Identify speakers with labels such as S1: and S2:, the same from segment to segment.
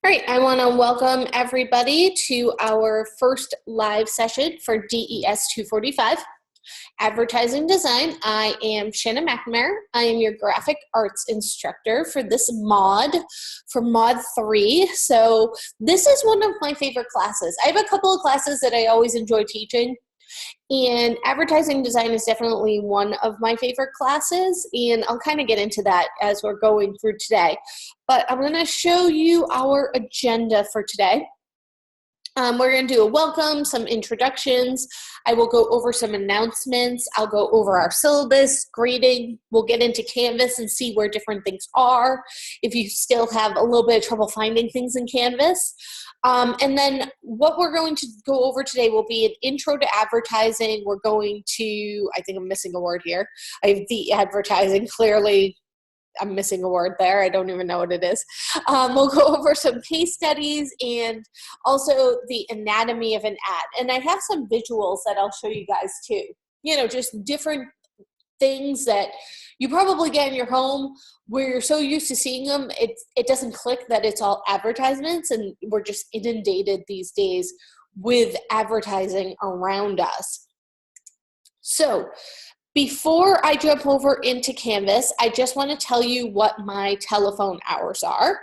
S1: All right, I want to welcome everybody to our first live session for DES 245, Advertising Design. I am Shannon McNamara. I am your graphic arts instructor for this mod, for Mod 3. So this is one of my favorite classes. I have a couple of classes that I always enjoy teaching, and advertising design is definitely one of my favorite classes, and I'll kind of get into that as we're going through today. But I'm going to show you our agenda for today. We're going to do a welcome, some introductions. I will go over some announcements. I'll go over our syllabus, grading. We'll get into Canvas and see where different things are, if you still have a little bit of trouble finding things in Canvas. And then what we're going to go over today will be an intro to advertising. We're going to, I think I'm missing a word here. I have the advertising, clearly I'm missing a word there. I don't even know what it is. We'll go over some case studies and also the anatomy of an ad. And I have some visuals that I'll show you guys too. You know, just different things that you probably get in your home where you're so used to seeing them, it doesn't click that it's all advertisements, and we're just inundated these days with advertising around us. So before I jump over into Canvas, I just want to tell you what my telephone hours are.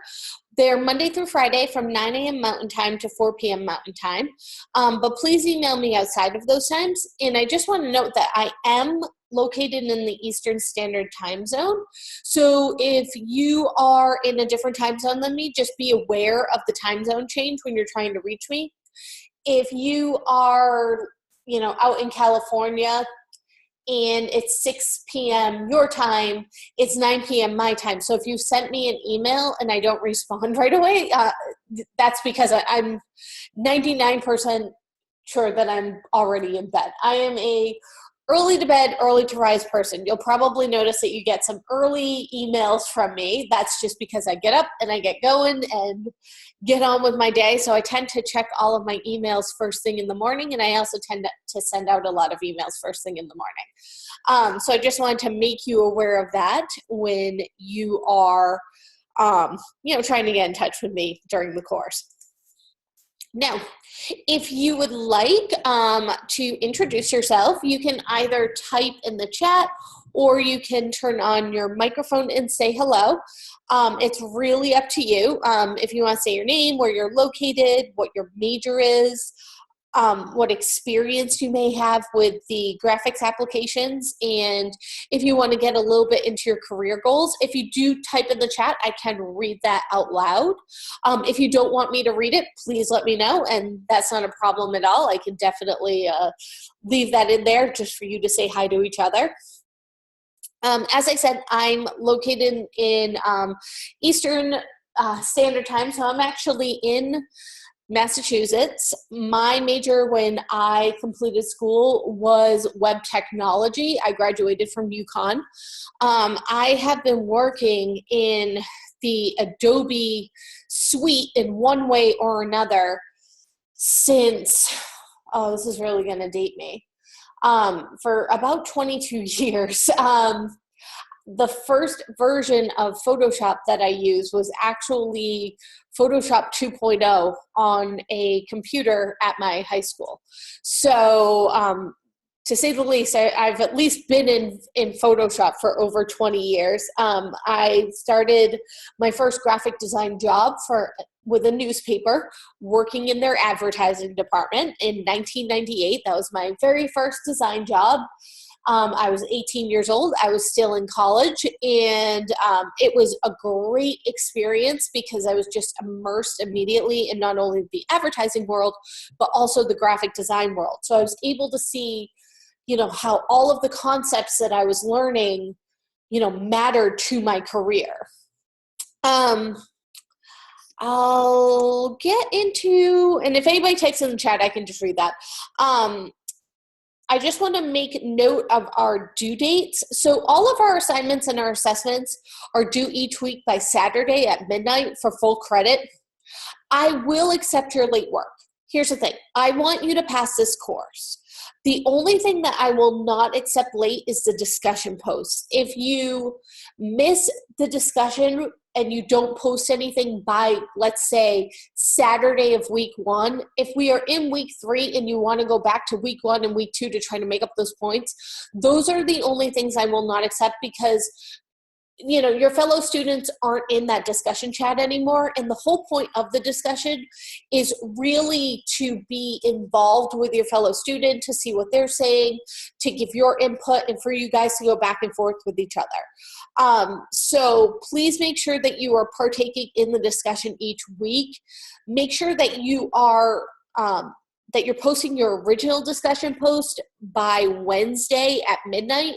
S1: They're Monday through Friday from 9 a.m. Mountain Time to 4 p.m. Mountain Time. But please email me outside of those times. And I just want to note that I am located in the Eastern Standard Time Zone. So if you are in a different time zone than me, just be aware of the time zone change when you're trying to reach me. If you are, out in California, and it's 6 p.m. your time, it's 9 p.m. my time. So if you sent me an email and I don't respond right away, that's because I'm 99% sure that I'm already in bed. I am a early to bed, early to rise person. You'll probably notice that you get some early emails from me. That's just because I get up and I get going and get on with my day. So I tend to check all of my emails first thing in the morning, and I also tend to send out a lot of emails first thing in the morning. So I just wanted to make you aware of that when you are, trying to get in touch with me during the course. Now, if you would like to introduce yourself, you can either type in the chat or you can turn on your microphone and say hello. It's really up to you. If you want to say your name, where you're located, what your major is, what experience you may have with the graphics applications, and if you want to get a little bit into your career goals. If you do type in the chat, I can read that out loud. If you don't want me to read it, please let me know, and that's not a problem at all. I can definitely leave that in there just for you to say hi to each other. As I said, I'm located in Eastern Standard Time, so I'm actually in Massachusetts. My major when I completed school was web technology. I graduated from UConn. I have been working in the Adobe suite in one way or another since, this is really going to date me, for about 22 years. The first version of Photoshop that I used was actually Photoshop 2.0 on a computer at my high school. So to say the least, I've at least been in Photoshop for over 20 years. I started my first graphic design job with a newspaper, working in their advertising department in 1998. That was my very first design job. I was 18 years old. I was still in college, and it was a great experience because I was just immersed immediately in not only the advertising world, but also the graphic design world. So I was able to see, how all of the concepts that I was learning, mattered to my career. I'll get into, and if anybody types in the chat, I can just read that. I just want to make note of our due dates. So all of our assignments and our assessments are due each week by Saturday at midnight for full credit. I will accept your late work. Here's the thing. I want you to pass this course. The only thing that I will not accept late is the discussion post. If you miss the discussion and you don't post anything by, let's say, Saturday of week 1, if we are in week 3 and you want to go back to week 1 and week 2 to try to make up those points, those are the only things I will not accept, because your fellow students aren't in that discussion chat anymore. And the whole point of the discussion is really to be involved with your fellow student, to see what they're saying, to give your input, and for you guys to go back and forth with each other. So please make sure that you are partaking in the discussion each week. Make sure that you are that you're posting your original discussion post by Wednesday at midnight.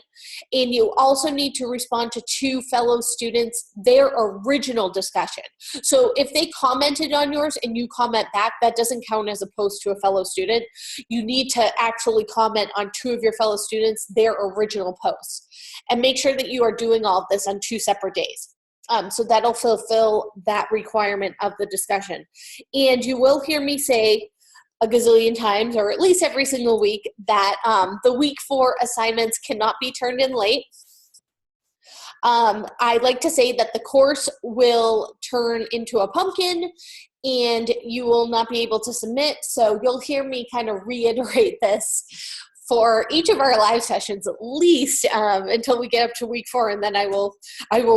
S1: And you also need to respond to 2 fellow students, their original discussion. So if they commented on yours and you comment back, that doesn't count as a post to a fellow student. You need to actually comment on 2 of your fellow students, their original posts. And make sure that you are doing all of this on 2 separate days. So that'll fulfill that requirement of the discussion. And you will hear me say a gazillion times, or at least every single week, that the week 4 assignments cannot be turned in late. I like to say that the course will turn into a pumpkin and you will not be able to submit. So you'll hear me kind of reiterate this for each of our live sessions, at least until we get up to week 4, and then I will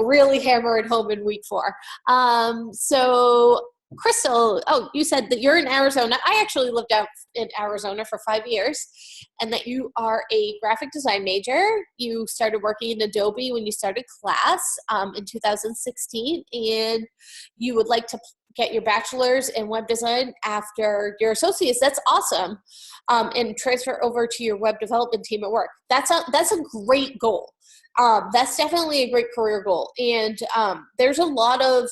S1: really hammer it home in week 4. So Crystal, you said that you're in Arizona. I actually lived out in Arizona for 5 years, and that you are a graphic design major. You started working in Adobe when you started class in 2016, and you would like to get your bachelor's in web design after your associates. That's awesome. And transfer over to your web development team at work. That's a great goal. That's definitely a great career goal. And there's a lot of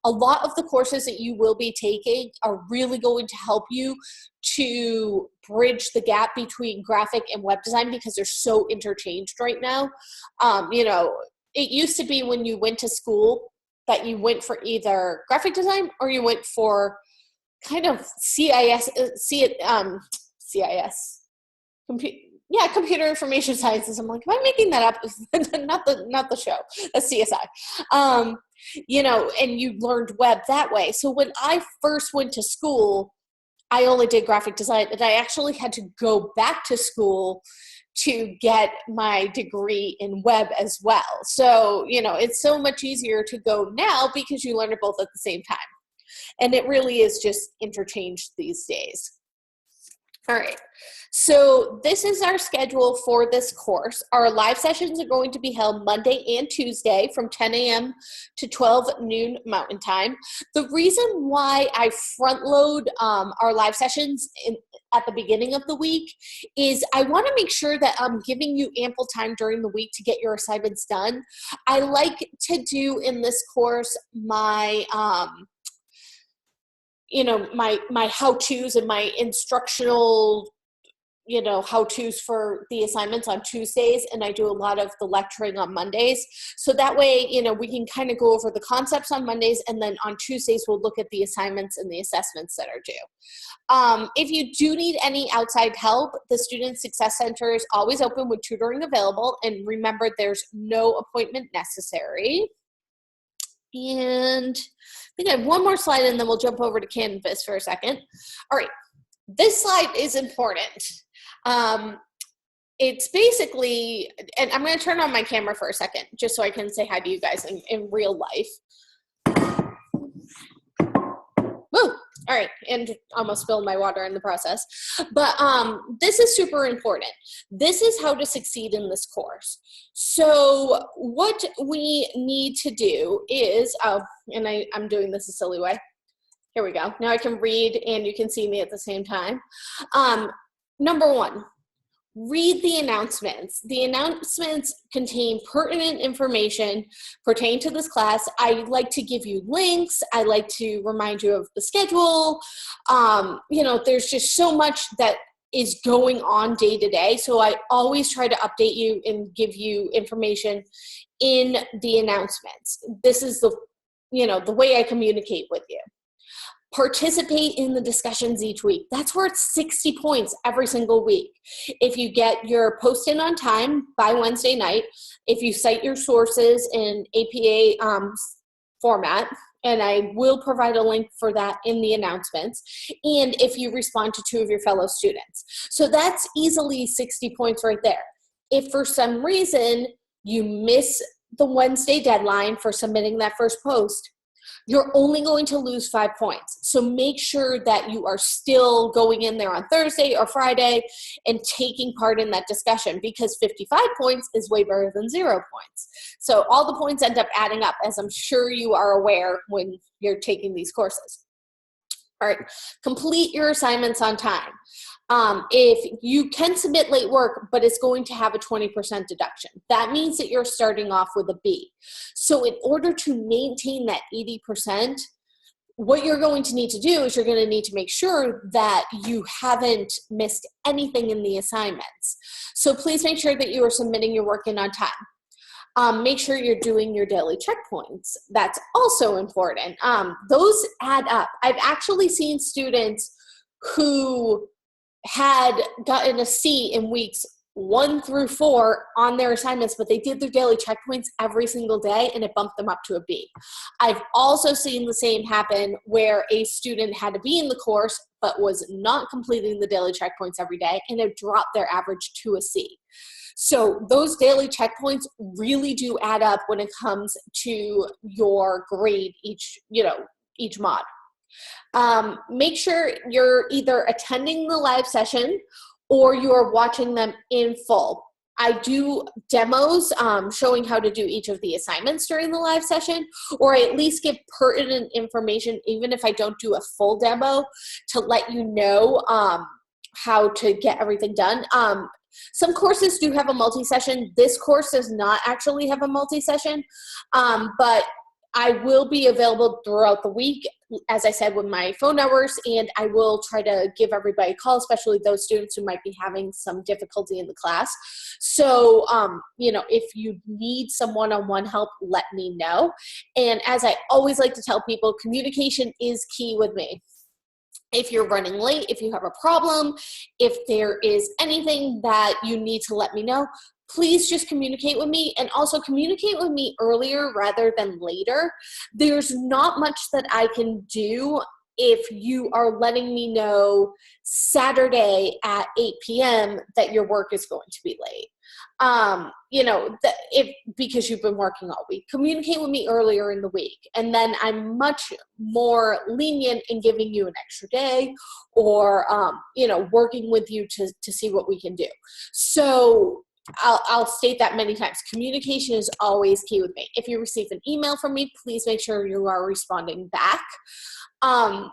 S1: the courses that you will be taking are really going to help you to bridge the gap between graphic and web design, because they're so interchanged right now. It used to be when you went to school that you went for either graphic design or you went for kind of computer information sciences. I'm like, am I making that up? not the show. That's CSI. And you learned web that way. So when I first went to school, I only did graphic design, and I actually had to go back to school to get my degree in web as well. So, it's so much easier to go now because you learn it both at the same time. And it really is just interchanged these days. All right, so this is our schedule for this course. Our live sessions are going to be held Monday and Tuesday from 10 a.m. to 12 noon Mountain Time. The reason why I front load our live sessions at the beginning of the week is I want to make sure that I'm giving you ample time during the week to get your assignments done. I like to do in this course my my how-tos and my instructional, how-tos for the assignments on Tuesdays, and I do a lot of the lecturing on Mondays. So that way, we can kind of go over the concepts on Mondays, and then on Tuesdays, we'll look at the assignments and the assessments that are due. If you do need any outside help, the Student Success Center is always open with tutoring available, and remember, there's no appointment necessary. And I think I have one more slide, and then we'll jump over to Canvas for a second. All right, this slide is important. It's basically, and I'm going to turn on my camera for a second, just so I can say hi to you guys in real life. Woo! All right, and almost spilled my water in the process. But this is super important. This is how to succeed in this course. So what we need to do is, and I'm doing this a silly way. Here we go. Now I can read and you can see me at the same time. Number 1. Read the announcements. The announcements contain pertinent information pertaining to this class. I like to give you links. I like to remind you of the schedule. There's just so much that is going on day to day. So I always try to update you and give you information in the announcements. This is the way I communicate with you. Participate in the discussions each week. That's worth 60 points every single week. If you get your post in on time by Wednesday night, if you cite your sources in APA format, and I will provide a link for that in the announcements, and if you respond to 2 of your fellow students. So that's easily 60 points right there. If for some reason you miss the Wednesday deadline for submitting that first post, you're only going to lose 5 points. So make sure that you are still going in there on Thursday or Friday and taking part in that discussion, because 55 points is way better than 0 points. So all the points end up adding up, as I'm sure you are aware when you're taking these courses. All right, complete your assignments on time. If you can submit late work, but it's going to have a 20% deduction, that means that you're starting off with a B. So in order to maintain that 80%, what you're going to need to do is you're going to need to make sure that you haven't missed anything in the assignments. So please make sure that you are submitting your work in on time. Make sure you're doing your daily checkpoints. That's also important. Those add up. I've actually seen students who had gotten a C in weeks 1 through 4 on their assignments, but they did their daily checkpoints every single day and it bumped them up to a B. I've also seen the same happen where a student had a B in the course but was not completing the daily checkpoints every day, and it dropped their average to a C. So those daily checkpoints really do add up when it comes to your grade each mod. Make sure you're either attending the live session or you are watching them in full. I do demos showing how to do each of the assignments during the live session, or I at least give pertinent information, even if I don't do a full demo, to let you know how to get everything done. Some courses do have a multi-session. This course does not actually have a multi-session, but I will be available throughout the week, as I said, with my phone hours, and I will try to give everybody a call, especially those students who might be having some difficulty in the class. So, if you need some one-on-one help, let me know. And as I always like to tell people, communication is key with me. If you're running late, if you have a problem, if there is anything that you need to let me know, please just communicate with me, and also communicate with me earlier rather than later. There's not much that I can do if you are letting me know Saturday at 8 p.m. that your work is going to be late. Because you've been working all week. Communicate with me earlier in the week, and then I'm much more lenient in giving you an extra day, or working with you to see what we can do. So I'll state that many times. Communication is always key with me. If you receive an email from me, please make sure you are responding back. A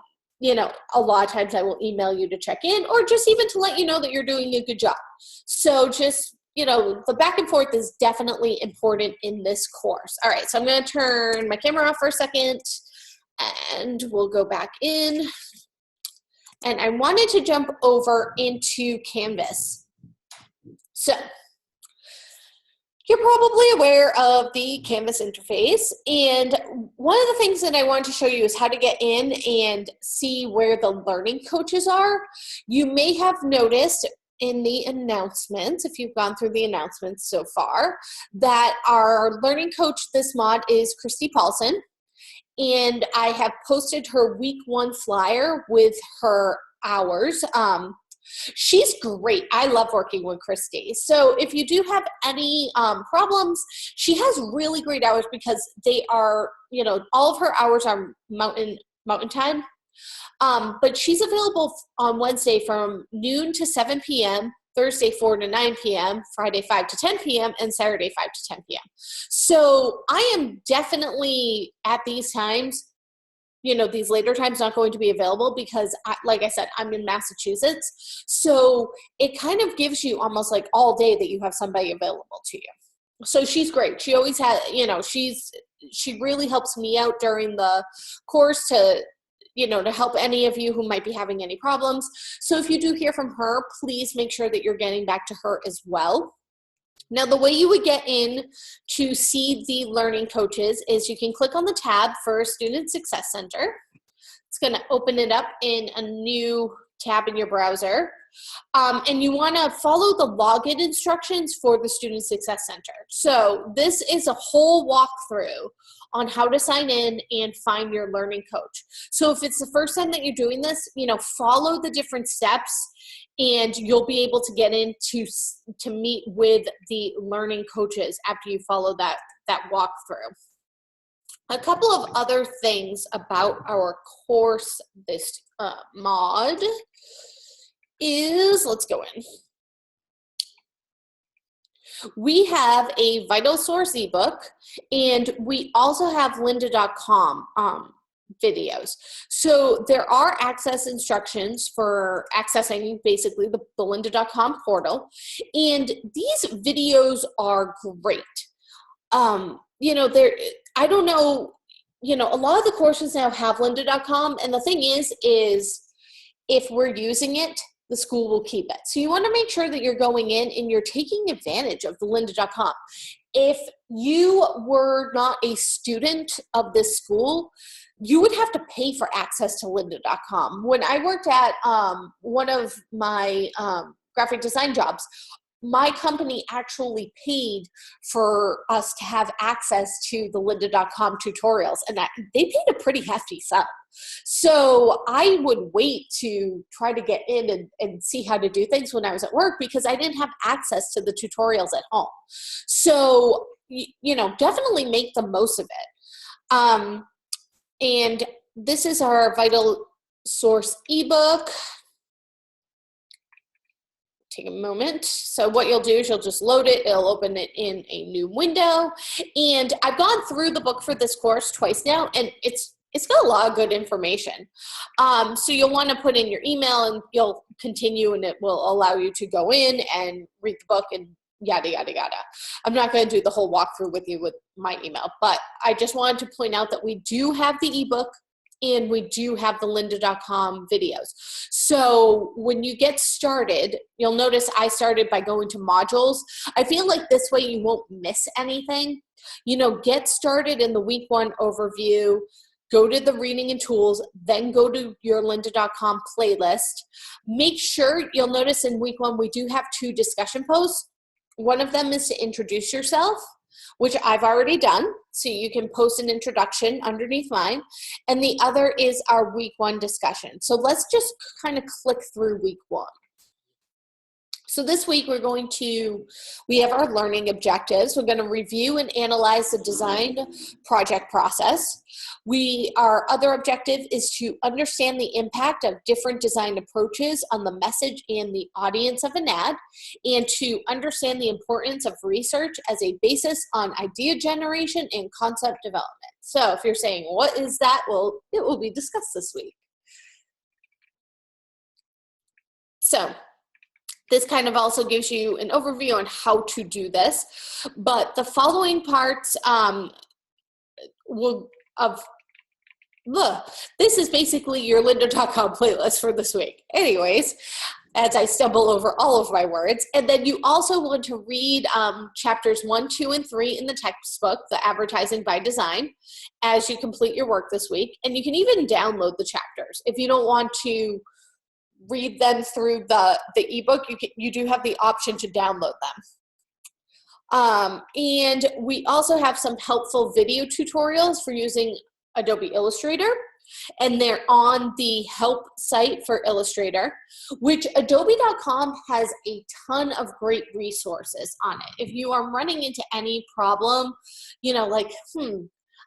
S1: lot of times I will email you to check in, or just even to let you know that you're doing a good job. So just, the back and forth is definitely important in this course. All right, so I'm going to turn my camera off for a second, and we'll go back in. And I wanted to jump over into Canvas. So you're probably aware of the Canvas interface, and one of the things that I want to show you is how to get in and see where the learning coaches are. You may have noticed in the announcements, if you've gone through the announcements so far, that our learning coach this mod is Christy Paulson, and I have posted her week 1 flyer with her hours. She's great. I love working with Christy. So if you do have any problems, she has really great hours, because they are, all of her hours are mountain time. But she's available on Wednesday from noon to 7 p.m., Thursday 4 to 9 p.m., Friday 5 to 10 p.m., and Saturday 5 to 10 p.m. So I am definitely at these times, these later times, not going to be available, because like I said, I'm in Massachusetts. So it kind of gives you almost like all day that you have somebody available to you. So she's great. She always has, she really helps me out during the course to help any of you who might be having any problems. So if you do hear from her, please make sure that you're getting back to her as well. Now, the way you would get in to see the learning coaches is you can click on the tab for Student Success Center. It's going to open it up in a new tab in your browser. And you want to follow the login instructions for the Student Success Center. So this is a whole walkthrough on how to sign in and find your learning coach. So if it's the first time that you're doing this, follow the different steps and you'll be able to get in to meet with the learning coaches after you follow that walkthrough. A couple of other things about our course, this mod is, let's go in. We have a Vital Source ebook, and we also have lynda.com videos. So there are access instructions for accessing basically the lynda.com portal, and these videos are great. I don't know, a lot of the courses now have lynda.com, and the thing is if we're using it, the school will keep it. So you want to make sure that you're going in and you're taking advantage of the lynda.com. If you were not a student of this school, you would have to pay for access to lynda.com. When I worked at one of my graphic design jobs, my company actually paid for us to have access to the lynda.com tutorials, and they paid a pretty hefty sum. So I would wait to try to get in and see how to do things when I was at work because I didn't have access to the tutorials at home. So, definitely make the most of it. And this is our Vital Source ebook. Take a moment. So what you'll do is you'll just load it. It'll open it in a new window. And I've gone through the book for this course twice now, and it's got a lot of good information. So you'll want to put in your email, and you'll continue, and it will allow you to go in and read the book and yada, yada, yada. I'm not going to do the whole walkthrough with you with my email, but I just wanted to point out that we do have the ebook, and we do have the lynda.com videos. So when you get started, you'll notice I started by going to modules. I feel like this way you won't miss anything. Get started in the week 1 overview, go to the reading and tools, then go to your lynda.com playlist. Make sure, you'll notice in week 1 we do have 2 discussion posts. One of them is to introduce yourself, which I've already done. So you can post an introduction underneath mine. And the other is our week 1 discussion. So let's just kind of click through week 1. So this week we have our learning objectives. We're going to review and analyze the design project process. Our other objective is to understand the impact of different design approaches on the message and the audience of an ad, and to understand the importance of research as a basis on idea generation and concept development. So if you're saying, what is that? Well, it will be discussed this week. So this kind of also gives you an overview on how to do this, but the following parts this is basically your lynda.com playlist for this week. Anyways, as I stumble over all of my words. And then you also want to read chapters 1, 2, and 3 in the textbook, the Advertising by Design, as you complete your work this week. And you can even download the chapters. If you don't want to read them through the ebook, you do have the option to download them. And we also have some helpful video tutorials for using Adobe Illustrator, and they're on the help site for Illustrator, which adobe.com has a ton of great resources on it. If you are running into any problem,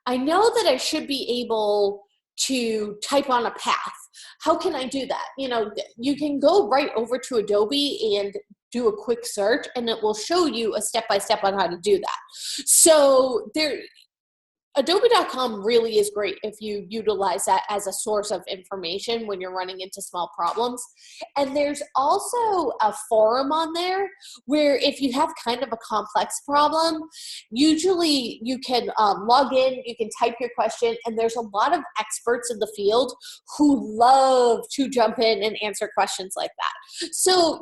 S1: I know that I should be able to type on a path. How can I do that? You can go right over to Adobe and do a quick search, and it will show you a step-by-step on how to do that. So Adobe.com really is great if you utilize that as a source of information when you're running into small problems. And there's also a forum on there where if you have kind of a complex problem, usually you can log in, you can type your question, and there's a lot of experts in the field who love to jump in and answer questions like that. So,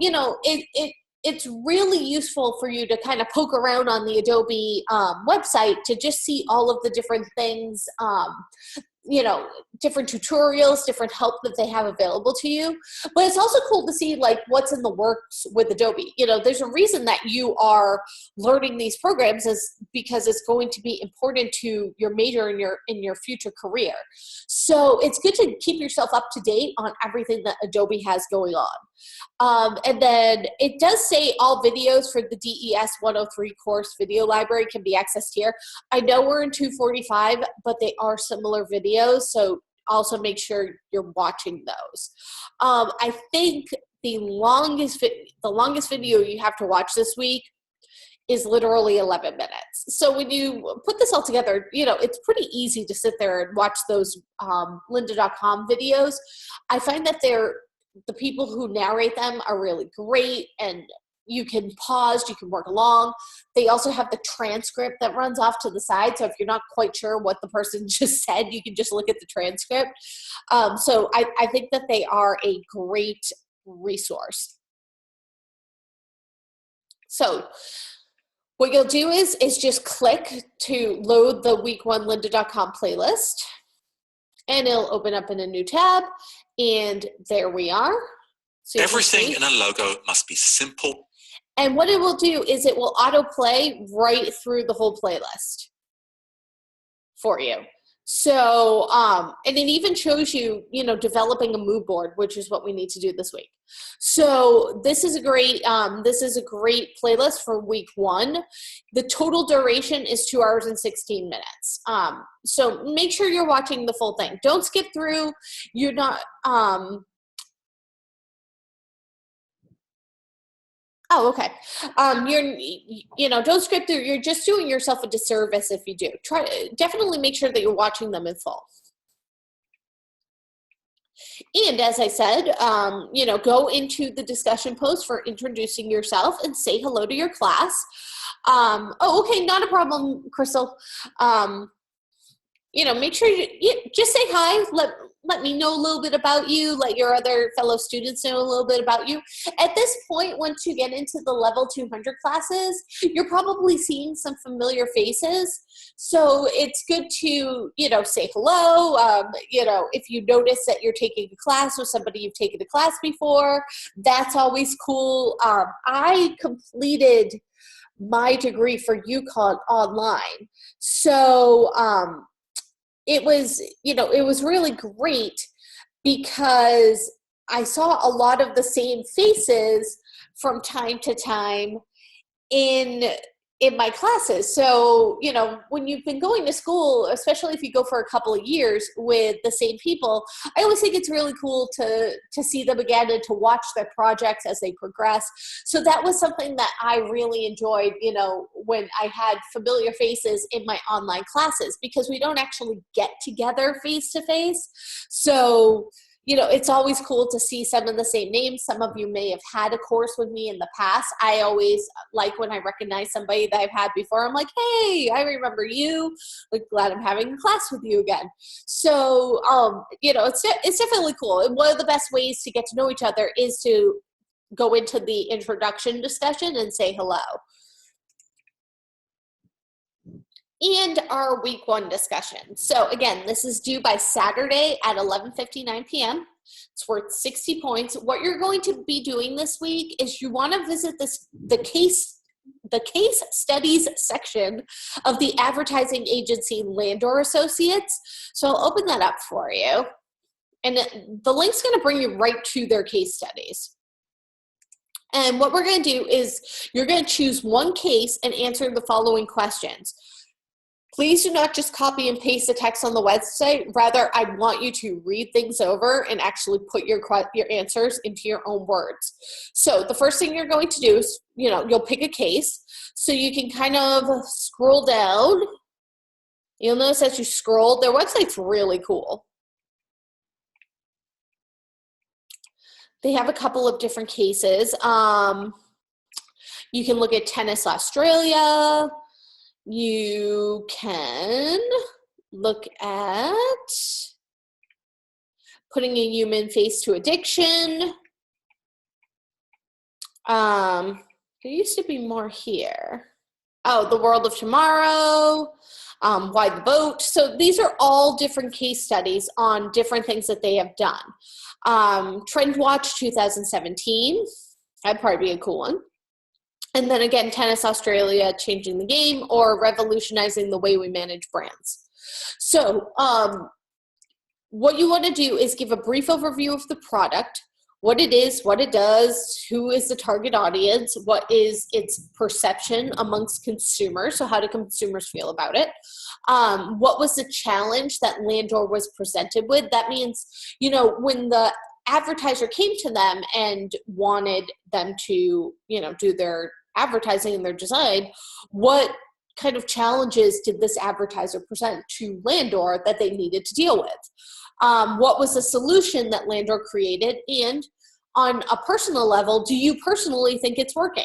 S1: it's really useful for you to kind of poke around on the Adobe website to just see all of the different things you know, different tutorials, different help that they have available to you. But it's also cool to see like what's in the works with Adobe. You know, there's a reason that you are learning these programs is because it's going to be important to your major in your future career. So it's good to keep yourself up to date on everything that Adobe has going on. And then it does say all videos for the DES 103 course video library can be accessed here. I know we're in 245, but they are similar videos, so also make sure you're watching those. I think the longest video you have to watch this week is literally 11 minutes. So when you put this all together, you know, it's pretty easy to sit there and watch those lynda.com videos. I find that the people who narrate them are really great, and you can pause, you can work along. They also have the transcript that runs off to the side, so if you're not quite sure what the person just said, you can just look at the transcript. So I think that they are a great resource. So what you'll do is just click to load the week 1 lynda.com playlist, and it'll open up in a new tab, and there we are. So
S2: everything in a logo must be simple.
S1: And what it will do is it will autoplay right through the whole playlist for you. So, and it even shows you, you know, developing a mood board, which is what we need to do this week. So this is a great playlist for week 1. The total duration is 2 hours and 16 minutes. So make sure you're watching the full thing. Don't skip through. You're not, oh, okay. You know, don't skip through. You're just doing yourself a disservice if you do. Definitely make sure that you're watching them in full. And as I said, you know, go into the discussion post for introducing yourself and say hello to your class. Oh, okay, not a problem, Crystal. You know, make sure you just say hi. Let me know a little bit about you. Let your other fellow students know a little bit about you. At this point, once you get into the level 200 classes, you're probably seeing some familiar faces. So it's good to, you know, say hello. You know, if you notice that you're taking a class with somebody you've taken a class before, that's always cool. I completed my degree for UConn online. So, it was, you know, it was really great because I saw a lot of the same faces from time to time in my classes. So, you know, when you've been going to school, especially if you go for a couple of years with the same people, I always think it's really cool to see them again and to watch their projects as they progress. So that was something that I really enjoyed, you know, when I had familiar faces in my online classes, because we don't actually get together face to face. So, you know, it's always cool to see some of the same names. Some of you may have had a course with me in the past. I always like when I recognize somebody that I've had before. I'm like, hey, I remember you. Like, glad I'm having a class with you again. So, you know, it's definitely cool. And one of the best ways to get to know each other is to go into the introduction discussion and say hello. And our week 1 discussion. So again, this is due by Saturday at 11:59 p.m. It's worth 60 points. What you're going to be doing this week is you want to visit the case studies section of the advertising agency Landor Associates. So I'll open that up for you. And the link's going to bring you right to their case studies. And what we're going to do is you're going to choose one case and answer the following questions. Please do not just copy and paste the text on the website. Rather, I want you to read things over and actually put your answers into your own words. So the first thing you're going to do is, you know, you'll pick a case. So you can kind of scroll down. You'll notice as you scroll, their website's really cool. They have a couple of different cases. You can look at Tennis Australia. You can look at putting a human face to addiction. There used to be more here. Oh, The World of Tomorrow, Why the Boat. So these are all different case studies on different things that they have done. Trend Watch 2017, that'd probably be a cool one. And then again, Tennis Australia, Changing the Game, or Revolutionizing the Way We Manage Brands. So what you want to do is give a brief overview of the product, what it is, what it does, who is the target audience, what is its perception amongst consumers, so how do consumers feel about it, what was the challenge that Landor was presented with. That means, when the advertiser came to them and wanted them to, do their advertising and their design, what kind of challenges did this advertiser present to Landor that they needed to deal with? What was the solution that Landor created? And on a personal level, do you personally think it's working?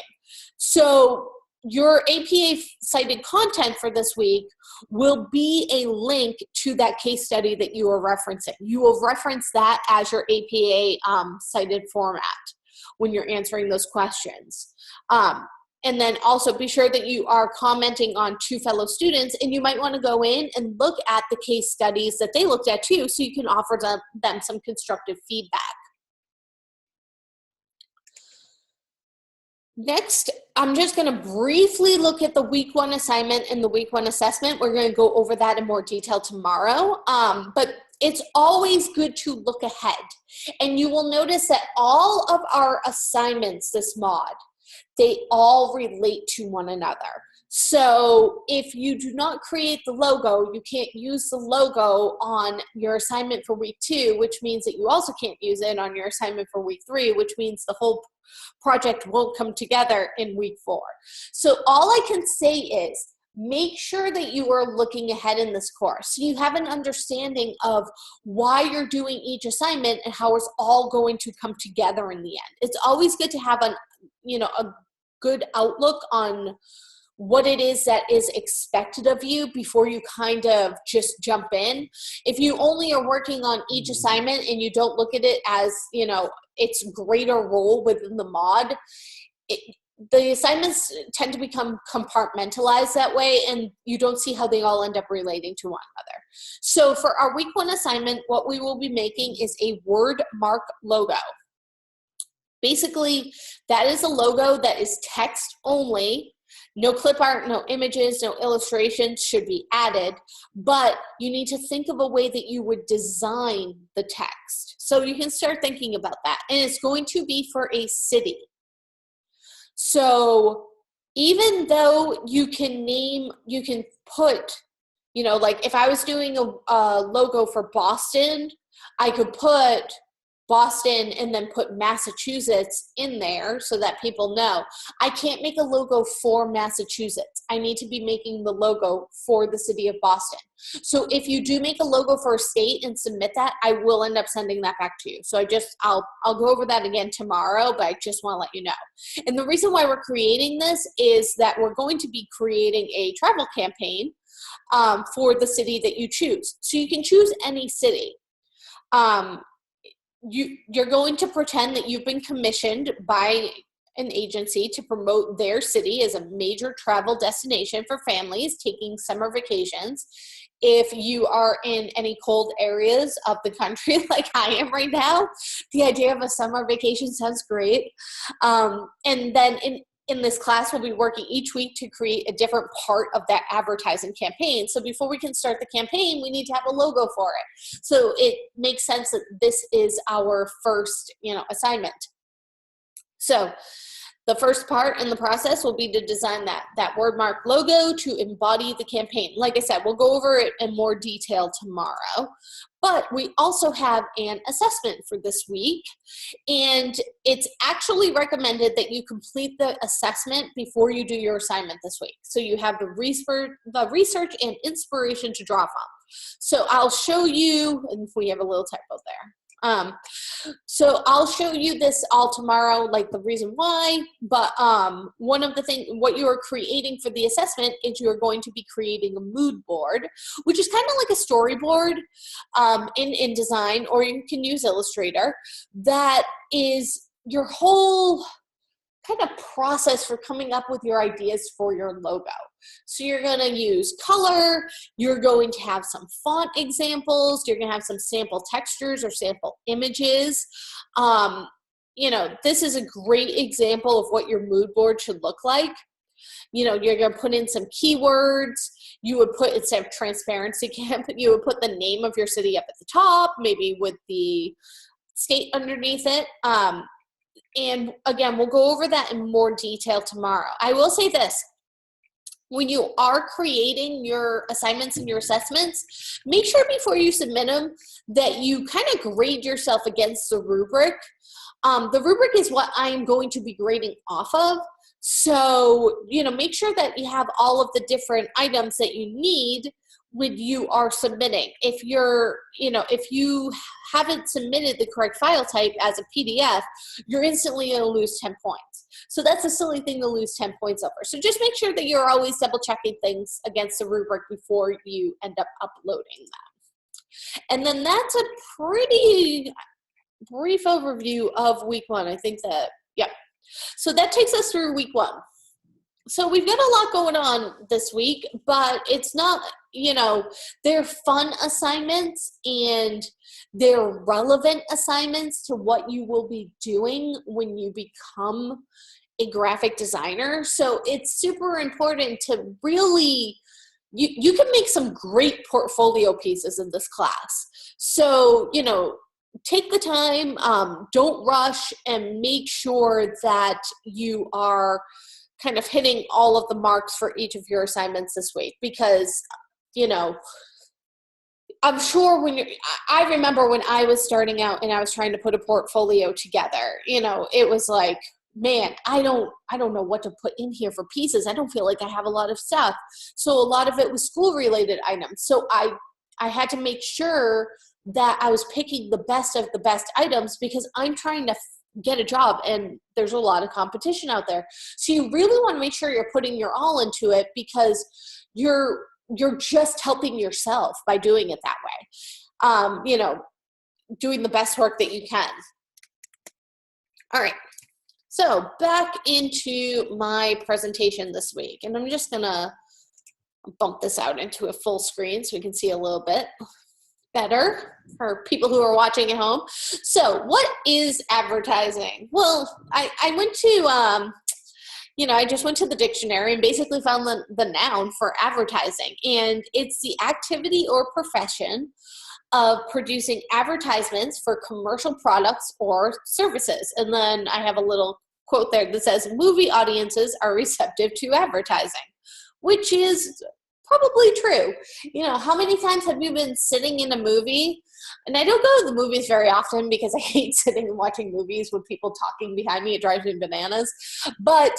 S1: So your APA cited content for this week will be a link to that case study that you are referencing. You will reference that as your APA cited format when you're answering those questions. And then also be sure that you are commenting on to fellow students, and you might want to go in and look at the case studies that they looked at too, so you can offer them some constructive feedback. Next, I'm just going to briefly look at the week 1 assignment and the week 1 assessment. We're going to go over that in more detail tomorrow. But it's always good to look ahead. And you will notice that all of our assignments this mod, they all relate to one another. So if you do not create the logo, you can't use the logo on your assignment for week 2, which means that you also can't use it on your assignment for week 3, which means the whole project won't come together in week 4. So all I can say is make sure that you are looking ahead in this course, so you have an understanding of why you're doing each assignment and how it's all going to come together in the end. It's always good to have a good outlook on what it is that is expected of you before you kind of just jump in. If you only are working on each assignment and you don't look at it as, its greater role within the mod, the assignments tend to become compartmentalized that way, and you don't see how they all end up relating to one another. So for our week 1 assignment, what we will be making is a word mark logo. Basically, that is a logo that is text only. No clip art, no images, no illustrations should be added, but you need to think of a way that you would design the text. So you can start thinking about that. And it's going to be for a city. So even though you can put, like if I was doing a logo for Boston, I could put Boston and then put Massachusetts in there so that people know. I can't make a logo for Massachusetts. I need to be making the logo for the city of Boston. So if you do make a logo for a state and submit that, I will end up sending that back to you. So I'll go over that again tomorrow, but I just want to let you know. And the reason why we're creating this is that we're going to be creating a travel campaign for the city that you choose. So you can choose any city. You're going to pretend that you've been commissioned by an agency to promote their city as a major travel destination for families taking summer vacations. If you are in any cold areas of the country like I am right now, the idea of a summer vacation sounds great. And then in this class, we'll be working each week to create a different part of that advertising campaign. So before we can start the campaign, we need to have a logo for it. So it makes sense that this is our first, assignment. So the first part in the process will be to design that wordmark logo to embody the campaign. Like I said, we'll go over it in more detail tomorrow. But we also have an assessment for this week, and it's actually recommended that you complete the assessment before you do your assignment this week. So you have the research and inspiration to draw from. So I'll show you, and we have a little typo there. So I'll show you this all tomorrow, like the reason why, but one of the things, what you are creating for the assessment is you're going to be creating a mood board, which is kind of like a storyboard in InDesign, or you can use Illustrator, that is your whole kind of process for coming up with your ideas for your logo. So you're going to use color, you're going to have some font examples, you're going to have some sample textures or sample images. This is a great example of what your mood board should look like. You're going to put in some keywords. You would put, instead of transparency camp, you would put the name of your city up at the top, maybe with the state underneath it. And again, we'll go over that in more detail tomorrow. I will say this. When you are creating your assignments and your assessments, make sure before you submit them that you kind of grade yourself against the rubric. The rubric is what I'm going to be grading off of. So, make sure that you have all of the different items that you need when you are submitting. If you haven't submitted the correct file type as a PDF, you're instantly going to lose 10 points. So that's a silly thing to lose 10 points over. So just make sure that you're always double checking things against the rubric before you end up uploading them. And then that's a pretty brief overview of week one. I think that, yeah. So that takes us through week one. So we've got a lot going on this week, but it's not, they're fun assignments and they're relevant assignments to what you will be doing when you become a graphic designer. So it's super important to really, you can make some great portfolio pieces in this class. So, take the time, don't rush, and make sure that you are kind of hitting all of the marks for each of your assignments this week, because, I'm sure I remember when I was starting out and I was trying to put a portfolio together, it was like, man, I don't know what to put in here for pieces. I don't feel like I have a lot of stuff. So a lot of it was school related items. So I had to make sure that I was picking the best of the best items, because I'm trying to get a job and there's a lot of competition out there. So you really want to make sure you're putting your all into it, because you're just helping yourself by doing it that way. Doing the best work that you can. All right. So back into my presentation this week, and I'm just going to bump this out into a full screen so we can see a little bit better for people who are watching at home. So what is advertising? Well, I went to, I just went to the dictionary and basically found the noun for advertising. And it's the activity or profession of producing advertisements for commercial products or services. And then I have a little quote there that says, movie audiences are receptive to advertising, which is probably true. How many times have you been sitting in a movie? And I don't go to the movies very often because I hate sitting and watching movies with people talking behind me. It drives me bananas. But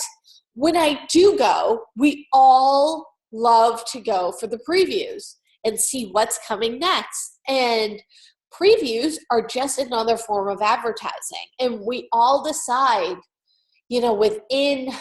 S1: when I do go, we all love to go for the previews and see what's coming next. And previews are just another form of advertising. And we all decide, within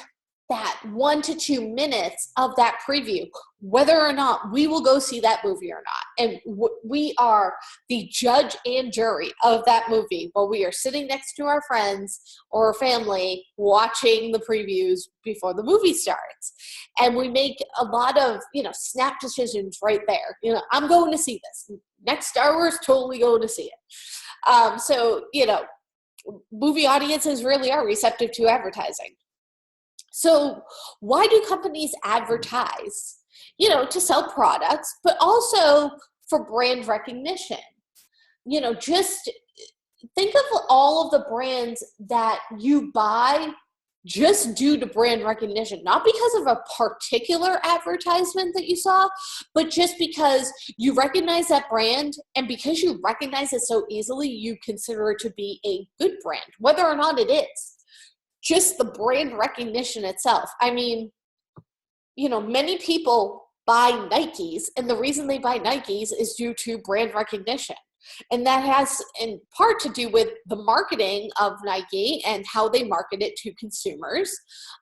S1: that 1 to 2 minutes of that preview, whether or not we will go see that movie or not. And we are the judge and jury of that movie while we are sitting next to our friends or our family watching the previews before the movie starts. And we make a lot of, snap decisions right there. I'm going to see this. Next Star Wars, totally going to see it. Movie audiences really are receptive to advertising. So why do companies advertise? To sell products, but also for brand recognition. Just think of all of the brands that you buy just due to brand recognition, not because of a particular advertisement that you saw, but just because you recognize that brand, and because you recognize it so easily, you consider it to be a good brand, whether or not it is. Just the brand recognition itself. I mean, many people buy Nikes, and the reason they buy Nikes is due to brand recognition. And that has in part to do with the marketing of Nike and how they market it to consumers.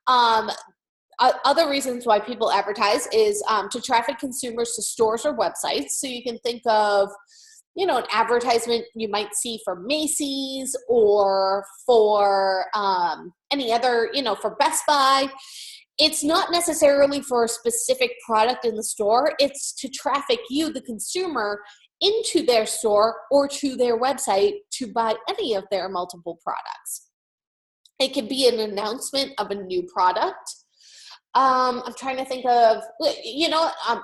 S1: Other reasons why people advertise is to traffic consumers to stores or websites. So you can think of, an advertisement you might see for Macy's or for any other, for Best Buy. It's not necessarily for a specific product in the store. It's to traffic you, the consumer, into their store or to their website to buy any of their multiple products. It could be an announcement of a new product. I'm trying to think of,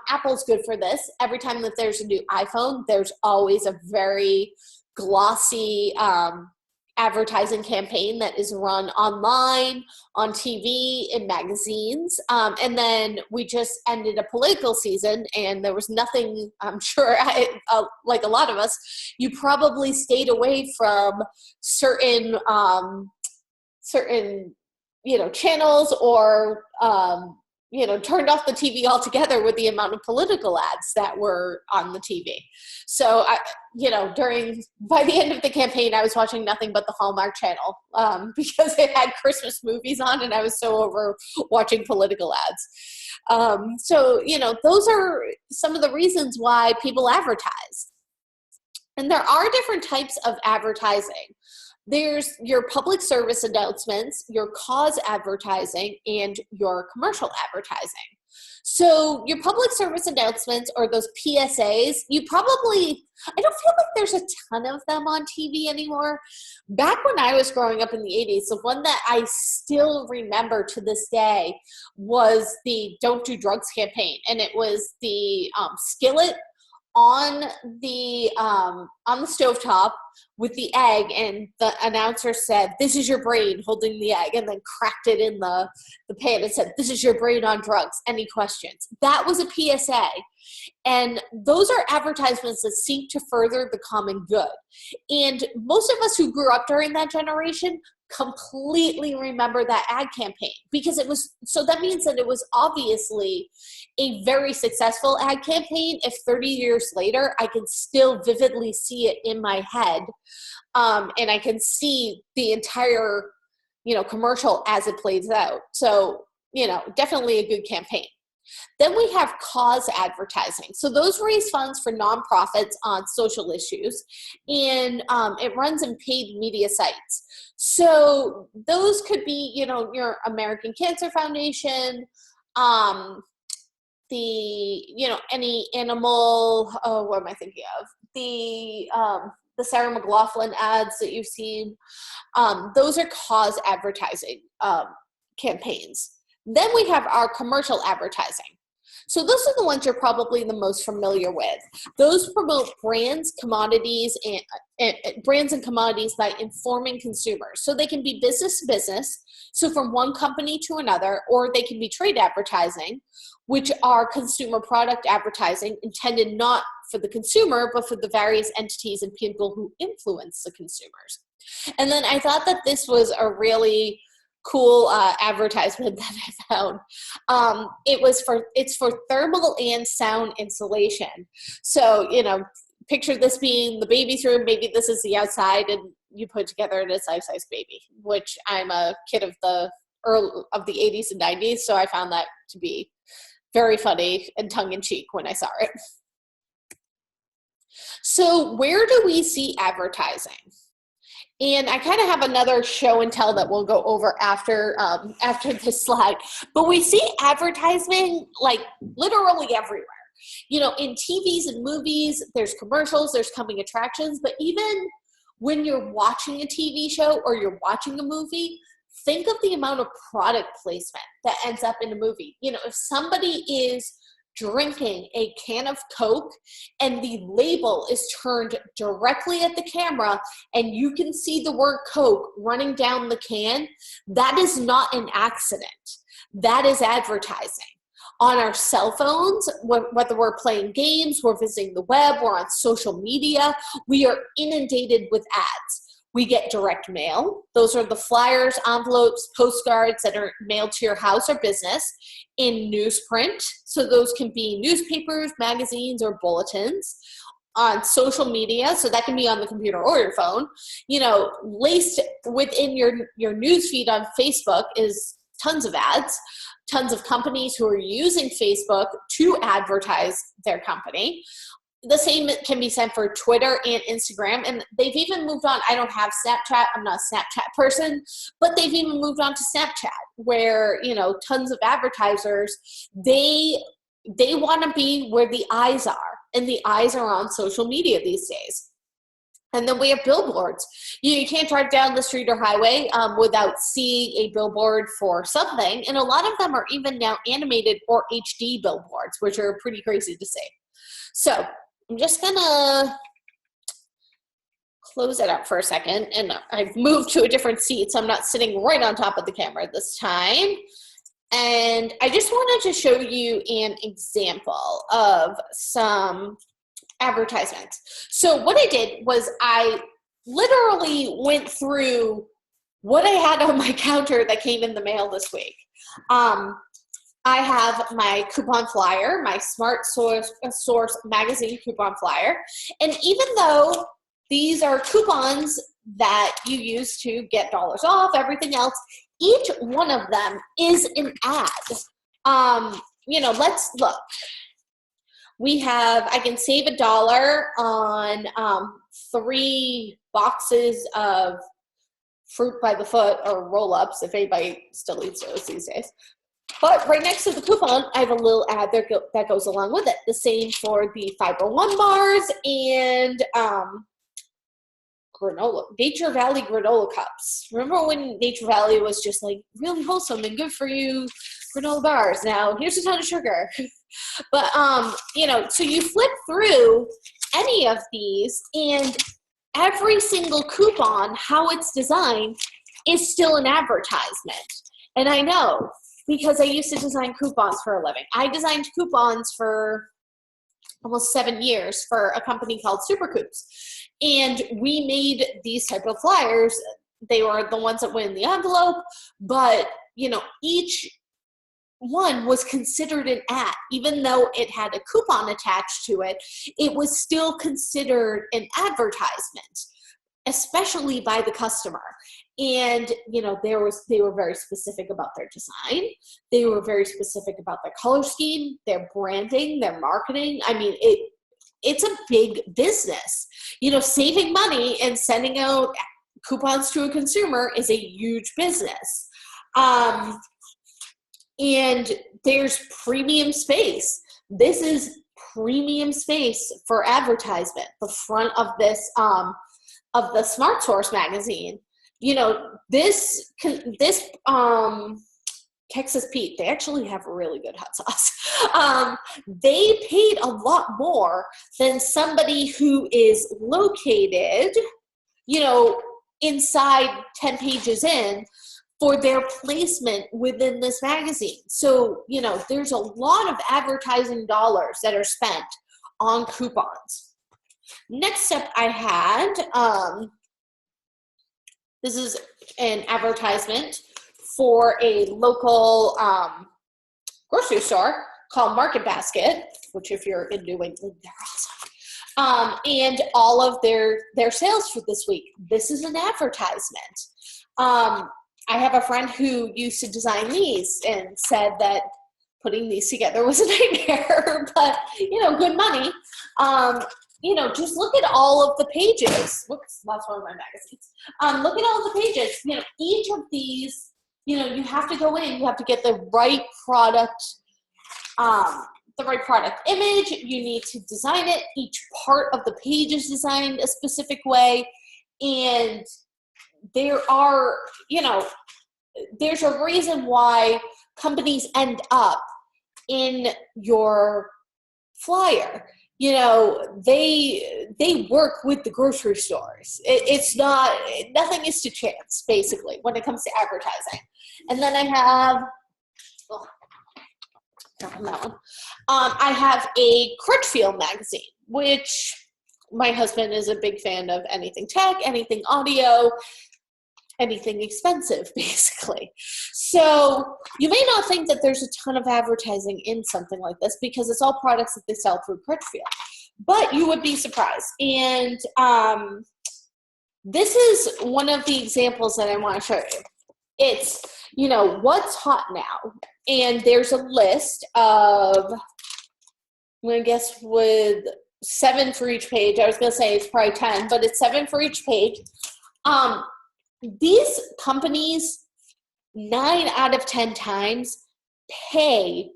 S1: Apple's good for this. Every time that there's a new iPhone, there's always a very glossy advertising campaign that is run online, on TV, in magazines. And then we just ended a political season and there was nothing, I'm sure, like a lot of us, you probably stayed away from certain channels or, turned off the TV altogether with the amount of political ads that were on the TV. So, by the end of the campaign, I was watching nothing but the Hallmark Channel because it had Christmas movies on and I was so over watching political ads. Those are some of the reasons why people advertise. And there are different types of advertising. There's your public service announcements, your cause advertising, and your commercial advertising. So your public service announcements or those PSAs, I don't feel like there's a ton of them on TV anymore. Back when I was growing up in the 80s, the one that I still remember to this day was the Don't Do Drugs campaign. And it was the skillet on the stovetop with the egg, and the announcer said, "This is your brain," holding the egg, and then cracked it in the pan and said, "This is your brain on drugs. Any questions?" That was a PSA. And those are advertisements that seek to further the common good. And most of us who grew up during that generation completely remember that ad campaign because that means that it was obviously a very successful ad campaign. If 30 years later, I can still vividly see it in my head. And I can see the entire, commercial as it plays out. So, definitely a good campaign. Then we have cause advertising. So those raise funds for nonprofits on social issues, and it runs in paid media sites. So those could be, your American Cancer Foundation, any animal, what am I thinking of? The Sarah McLachlan ads that you've seen. Those are cause advertising campaigns. Then we have our commercial advertising. So those are the ones you're probably the most familiar with. Those promote brands, commodities, and brands and commodities by informing consumers. So they can be business to business, so from one company to another, or they can be trade advertising, which are consumer product advertising intended not for the consumer, but for the various entities and people who influence the consumers. And then I thought that this was a really cool advertisement that I found. It's for thermal and sound insulation. So, picture this being the baby's room. Maybe this is the outside, and you put together a life-size baby, which I'm a kid of the 80s and 90s, so I found that to be very funny and tongue-in-cheek when I saw it. So where do we see advertising? And I kind of have another show and tell that we'll go over after this slide. But we see advertising like literally everywhere. In TVs and movies, there's commercials, there's coming attractions. But even when you're watching a TV show or you're watching a movie, think of the amount of product placement that ends up in a movie. If somebody is drinking a can of Coke and the label is turned directly at the camera and you can see the word Coke running down the can, that is not an accident. That is advertising. On our cell phones, whether we're playing games, we're visiting the web, we're on social media, we are inundated with ads. We get direct mail. Those are the flyers, envelopes, postcards that are mailed to your house or business. In newsprint, so those can be newspapers, magazines, or bulletins. On social media, so that can be on the computer or your phone. Laced within your news feed on Facebook is tons of ads, tons of companies who are using Facebook to advertise their company. the same can be said for Twitter and Instagram. And they've even moved on. I don't have Snapchat. I'm not a Snapchat person, but they've even moved on to Snapchat where, tons of advertisers, they want to be where the eyes are, and the eyes are on social media these days. And then we have billboards. You can't drive down the street or highway without seeing a billboard for something. And a lot of them are even now animated or HD billboards, which are pretty crazy to see. So I'm just going to close it up for a second. And I've moved to a different seat, so I'm not sitting right on top of the camera this time. And I just wanted to show you an example of some advertisements. So what I did was I literally went through what I had on my counter that came in the mail this week. I have my coupon flyer, my Smart Source magazine coupon flyer. And even though these are coupons that you use to get dollars off, everything else, each one of them is an ad. Let's look. I can save $1 on 3 boxes of fruit by the foot or roll-ups, if anybody still eats those these days. But right next to the coupon, I have a little ad that goes along with it. The same for the Fiber One bars and granola, Nature Valley granola cups. Remember when Nature Valley was just like really wholesome and good for you granola bars? Now here's a ton of sugar. But, so you flip through any of these, and every single coupon, how it's designed, is still an advertisement. And I know, because I used to design coupons for a living. I designed coupons for almost 7 years for a company called Supercoops. And we made these type of flyers. They were the ones that went in the envelope, but, each one was considered an ad. Even though it had a coupon attached to it, it was still considered an advertisement, especially by the customer. And, they were very specific about their design. They were very specific about their color scheme, their branding, their marketing. I mean, it's a big business. Saving money and sending out coupons to a consumer is a huge business. And there's premium space. This is premium space for advertisement. The front of this, of the Smart Source magazine. This Texas Pete, they actually have really good hot sauce. They paid a lot more than somebody who is located, inside 10 pages in, for their placement within this magazine. So, there's a lot of advertising dollars that are spent on coupons. Next up I had, this is an advertisement for a local grocery store called Market Basket, which if you're in New England, they're awesome. And all of their sales for this week. This is an advertisement. I have a friend who used to design these and said that putting these together was a nightmare, but, good money. Just look at all of the pages. Whoops, lost one of my magazines. Look at all the pages. Each of these, you have to go in, you have to get the right product, image. You need to design it. Each part of the page is designed a specific way. And there are, there's a reason why companies end up in your flyer. They work with the grocery stores. It's not, nothing is to chance, basically, when it comes to advertising. And then I have, I have a Crutchfield magazine, which my husband is a big fan of anything tech, anything audio, anything expensive, basically. So you may not think that there's a ton of advertising in something like this because it's all products that they sell through Crutchfield, but you would be surprised. And this is one of the examples that I want to show you. It's, what's hot now. And there's a list of, I guess with 7 for each page. I was going to say it's probably 10, but it's 7 for each page. These companies, 9 out of 10 times, pay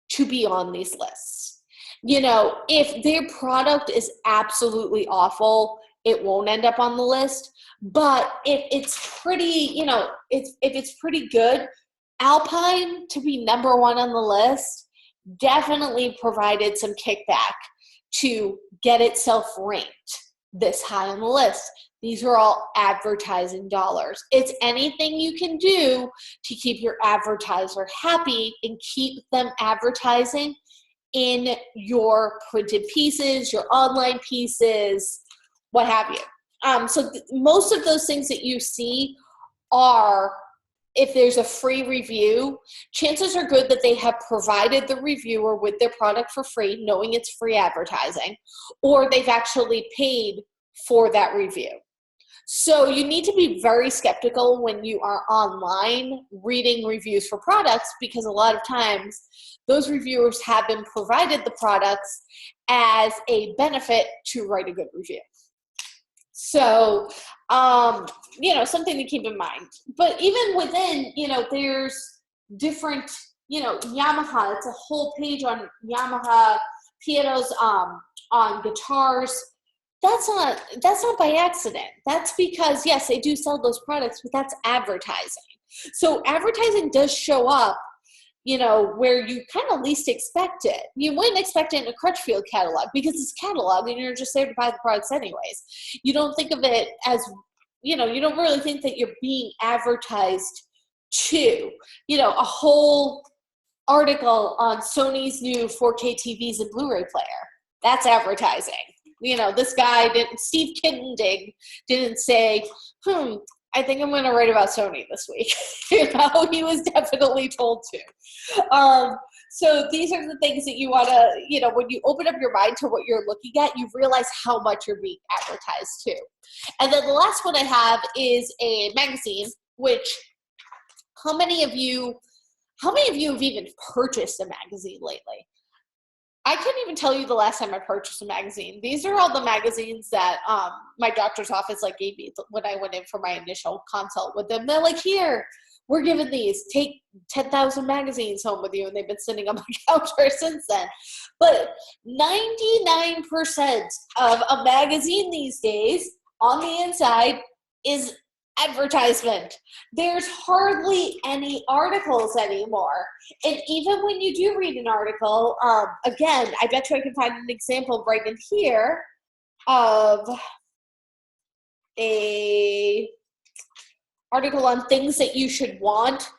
S1: to be on these lists. If their product is absolutely awful, it won't end up on the list. But if it's pretty, if it's pretty good, Alpine to be number 1 on the list definitely provided some kickback to get itself ranked this high on the list. These are all advertising dollars. It's anything you can do to keep your advertiser happy and keep them advertising in your printed pieces, your online pieces, what have you. So most of those things that you see are, if there's a free review, chances are good that they have provided the reviewer with their product for free, knowing it's free advertising, or they've actually paid for that review. So you need to be very skeptical when you are online reading reviews for products, because a lot of times those reviewers have been provided the products as a benefit to write a good review. So, something to keep in mind. But even within, there's different, Yamaha, it's a whole page on Yamaha pianos, on guitars. That's not by accident. That's because, yes, they do sell those products, but that's advertising. So advertising does show up, where you kind of least expect it. You wouldn't expect it in a Crutchfield catalog because it's catalog and you're just there to buy the products anyways. You don't think of it as, you don't really think that you're being advertised to, a whole article on Sony's new 4K TVs and Blu-ray player. That's advertising. This guy Steve Kittendig didn't say, I think I'm going to write about Sony this week. He was definitely told to. So these are the things that you want to, when you open up your mind to what you're looking at, you realize how much you're being advertised to. And then the last one I have is a magazine, which how many of you have even purchased a magazine lately? I can't even tell you the last time I purchased a magazine. These are all the magazines that my doctor's office gave me when I went in for my initial consult with them. They're like, here, we're giving these. Take 10,000 magazines home with you. And they've been sitting on my counter since then. But 99% of a magazine these days on the inside is advertisement. There's hardly any articles anymore. And even when you do read an article, again, I bet you I can find an example right in here of a article on things that you should want.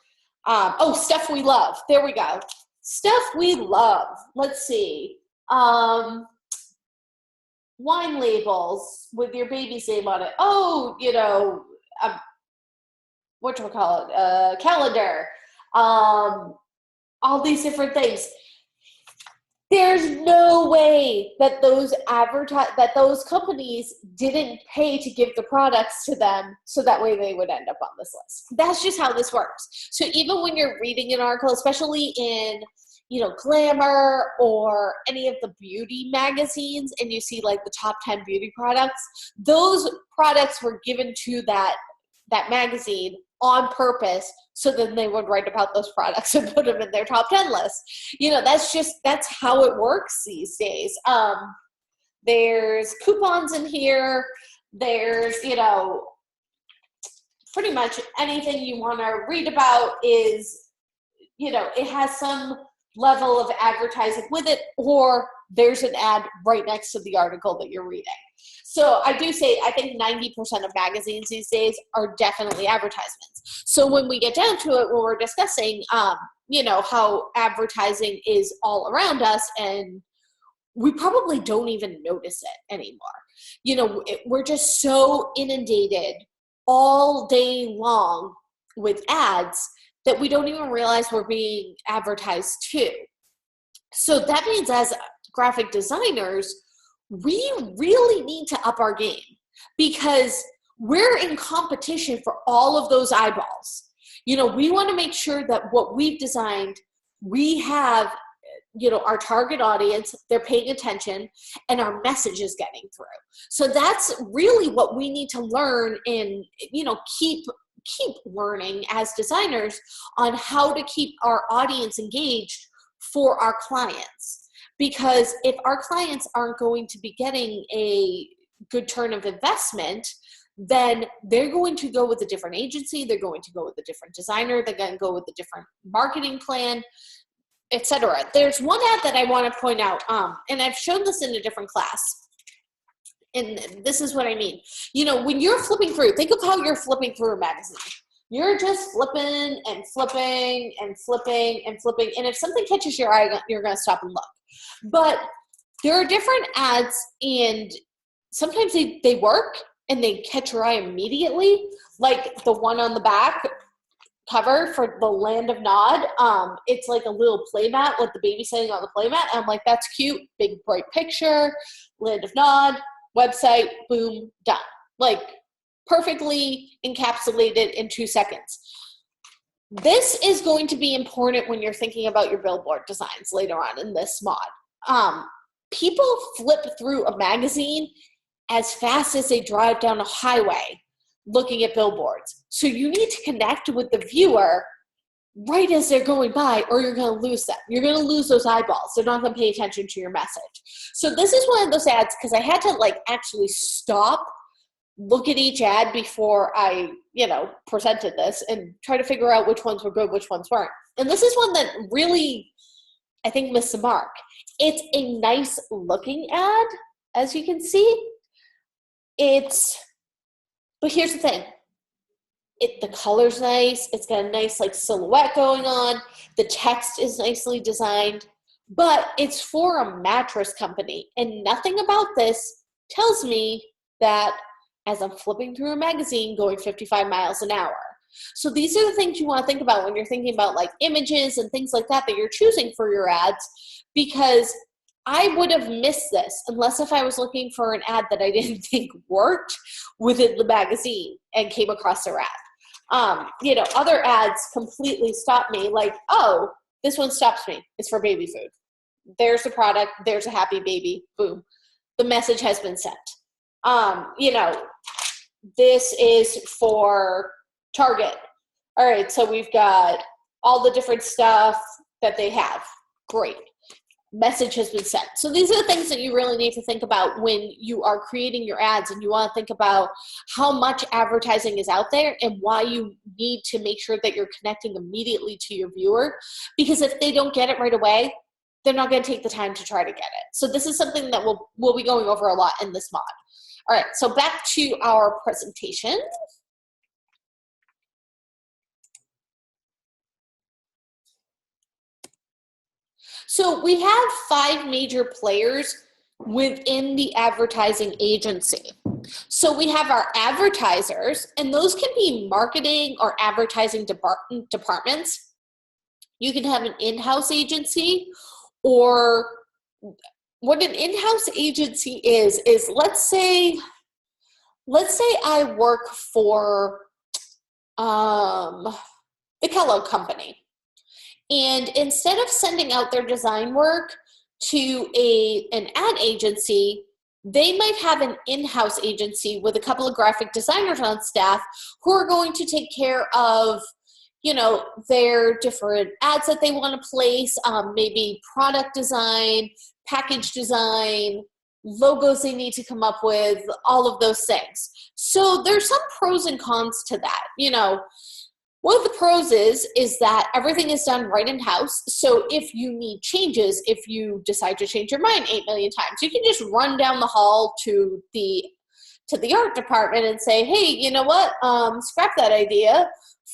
S1: Stuff we love. There we go. Stuff we love. Let's see. Wine labels with your baby's name on it. Calendar, all these different things. There's no way that those companies didn't pay to give the products to them so that way they would end up on this list. That's just how this works. So even when you're reading an article, especially in Glamour or any of the beauty magazines, and you see the top 10 beauty products, those products were given to that magazine on purpose, so then they would write about those products and put them in their top 10 list. That's how it works these days. There's coupons in here. There's, pretty much anything you want to read about is, it has some level of advertising with it, or there's an ad right next to the article that you're reading. So I do say, I think 90% of magazines these days are definitely advertisements. So when we get down to it, when we're discussing, how advertising is all around us, and we probably don't even notice it anymore. We're just so inundated all day long with ads that we don't even realize we're being advertised to. So that means as graphic designers, we really need to up our game, because we're in competition for all of those eyeballs. We want to make sure that what we've designed, we have our target audience, they're paying attention, and our message is getting through. So that's really what we need to learn and, keep learning as designers on how to keep our audience engaged for our clients. Because if our clients aren't going to be getting a good turn of investment, then they're going to go with a different agency, they're going to go with a different designer, they're going to go with a different marketing plan, etc. There's one ad that I want to point out, and I've shown this in a different class, and this is what I mean. When you're flipping through, think of how you're flipping through a magazine. You're just flipping and flipping and flipping and flipping, and if something catches your eye, you're going to stop and look. But there are different ads, and sometimes they work, and they catch your eye immediately, like the one on the back cover for the Land of Nod. It's like a little playmat with the baby sitting on the playmat. I'm like, that's cute. Big, bright picture, Land of Nod, website, boom, done. Like, perfectly encapsulated in 2 seconds. This is going to be important when you're thinking about your billboard designs later on in this mod. People flip through a magazine as fast as they drive down a highway looking at billboards. So you need to connect with the viewer right as they're going by, or you're going to lose them. You're going to lose those eyeballs. They're not going to pay attention to your message. So this is one of those ads, because I had to actually stop, look at each ad before I, presented this and try to figure out which ones were good, which ones weren't. And this is one that really, I think, missed the mark. It's a nice looking ad, as you can see. But here's the thing. The color's nice. It's got a nice silhouette going on. The text is nicely designed, but it's for a mattress company. And nothing about this tells me that as I'm flipping through a magazine going 55 miles an hour. So these are the things you want to think about when you're thinking about images and things like that you're choosing for your ads, because I would have missed this if I was looking for an ad that I didn't think worked within the magazine and came across their ad. Other ads completely stop me, oh, this one stops me. It's for baby food. There's the product. There's a happy baby. Boom. The message has been sent. This is for Target. All right, so we've got all the different stuff that they have. Great. Message has been sent. So these are the things that you really need to think about when you are creating your ads, and you want to think about how much advertising is out there and why you need to make sure that you're connecting immediately to your viewer, because if they don't get it right away, they're not going to take the time to try to get it. So this is something that we'll be going over a lot in this mod. All right, so back to our presentation. So we have 5 major players within the advertising agency. So we have our advertisers, and those can be marketing or advertising departments. You can have an in-house agency, or what an in-house agency is let's say I work for the Kellogg Company. And instead of sending out their design work to an ad agency, they might have an in-house agency with a couple of graphic designers on staff who are going to take care of, their different ads that they want to place, maybe product design, package design, logos they need to come up with, all of those things. So there's some pros and cons to that. One of the pros is that everything is done right in-house. So if you need changes, if you decide to change your mind 8 million times, you can just run down the hall to the art department and say, hey, you know what? Scrap that idea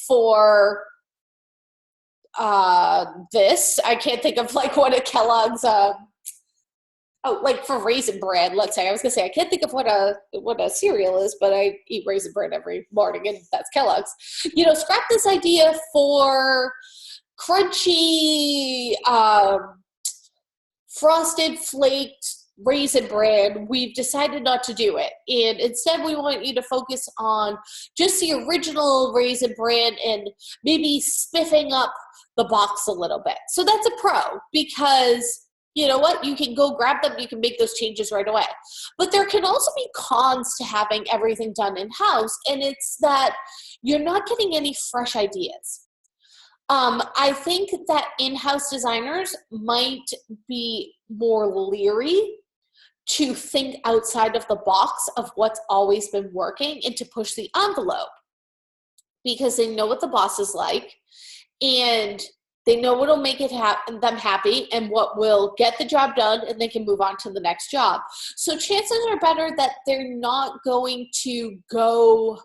S1: for this. I can't think of what a Kellogg's for Raisin Bran, let's say. I was gonna say I can't think of what a cereal is, but I eat Raisin Bran every morning, and that's Kellogg's. Scrap this idea for crunchy, frosted flaked Raisin Bran, we've decided not to do it. And instead, we want you to focus on just the original Raisin Bran and maybe spiffing up the box a little bit. So that's a pro, because you know what? You can go grab them, you can make those changes right away. But there can also be cons to having everything done in-house, and it's that you're not getting any fresh ideas. I think that in-house designers might be more leery to think outside of the box of what's always been working and to push the envelope, because they know what the boss is like, and they know what'll make them happy and what will get the job done, and they can move on to the next job. So chances are better that they're not going to go,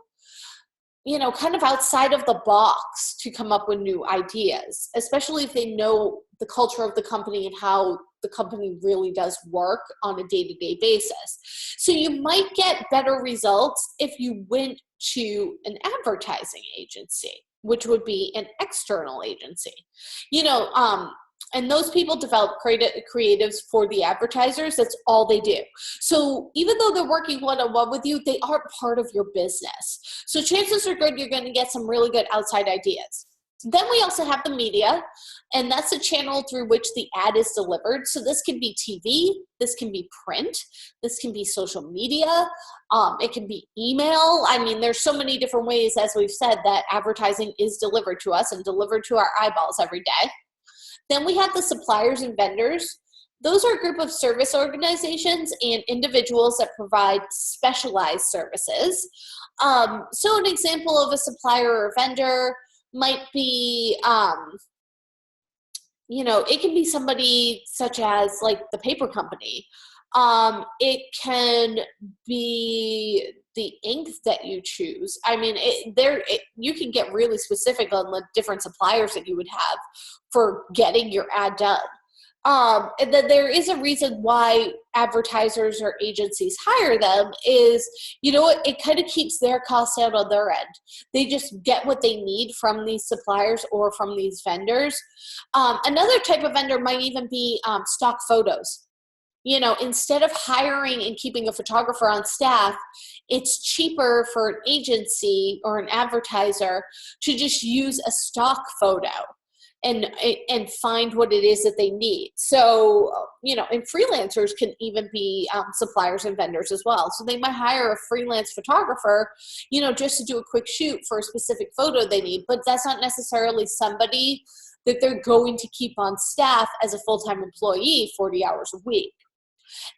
S1: kind of outside of the box to come up with new ideas, especially if they know the culture of the company and how the company really does work on a day-to-day basis. So you might get better results if you went to an advertising agency, which would be an external agency. And those people develop creatives for the advertisers. That's all they do. So even though they're working one-on-one with you, they aren't part of your business. So chances are good you're going to get some really good outside ideas. Then we also have the media, and that's the channel through which the ad is delivered. So this can be TV, this can be print, this can be social media, it can be email. I mean, there's so many different ways, as we've said, that advertising is delivered to us and delivered to our eyeballs every day. Then we have the suppliers and vendors. Those are a group of service organizations and individuals that provide specialized services. So an example of a supplier or vendor might be, it can be somebody such as like the paper company. It can be the ink that you choose. I mean, you can get really specific on the different suppliers that you would have for getting your ad done. And then there is a reason why advertisers or agencies hire them is, it kind of keeps their costs down on their end. They just get what they need from these suppliers or from these vendors. Another type of vendor might even be stock photos. Instead of hiring and keeping a photographer on staff, it's cheaper for an agency or an advertiser to just use a stock photo and find what it is that they need. So, and freelancers can even be suppliers and vendors as well. So they might hire a freelance photographer, just to do a quick shoot for a specific photo they need, but that's not necessarily somebody that they're going to keep on staff as a full-time employee 40 hours a week.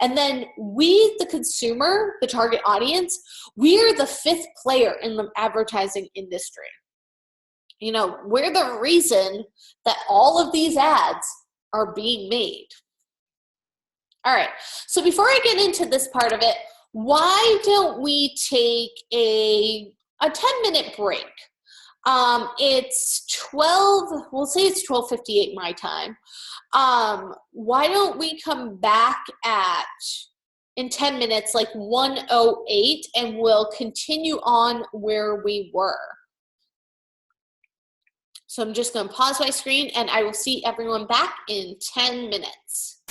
S1: And then we, the consumer, the target audience, we're the fifth player in the advertising industry. We're the reason that all of these ads are being made. All right, so before I get into this part of it, why don't we take a 10-minute break? It's 12:58 my time. Why don't we come back in 10 minutes, like 1:08, and we'll continue on where we were. So I'm just going to pause my screen, and I will see everyone back in 10 minutes.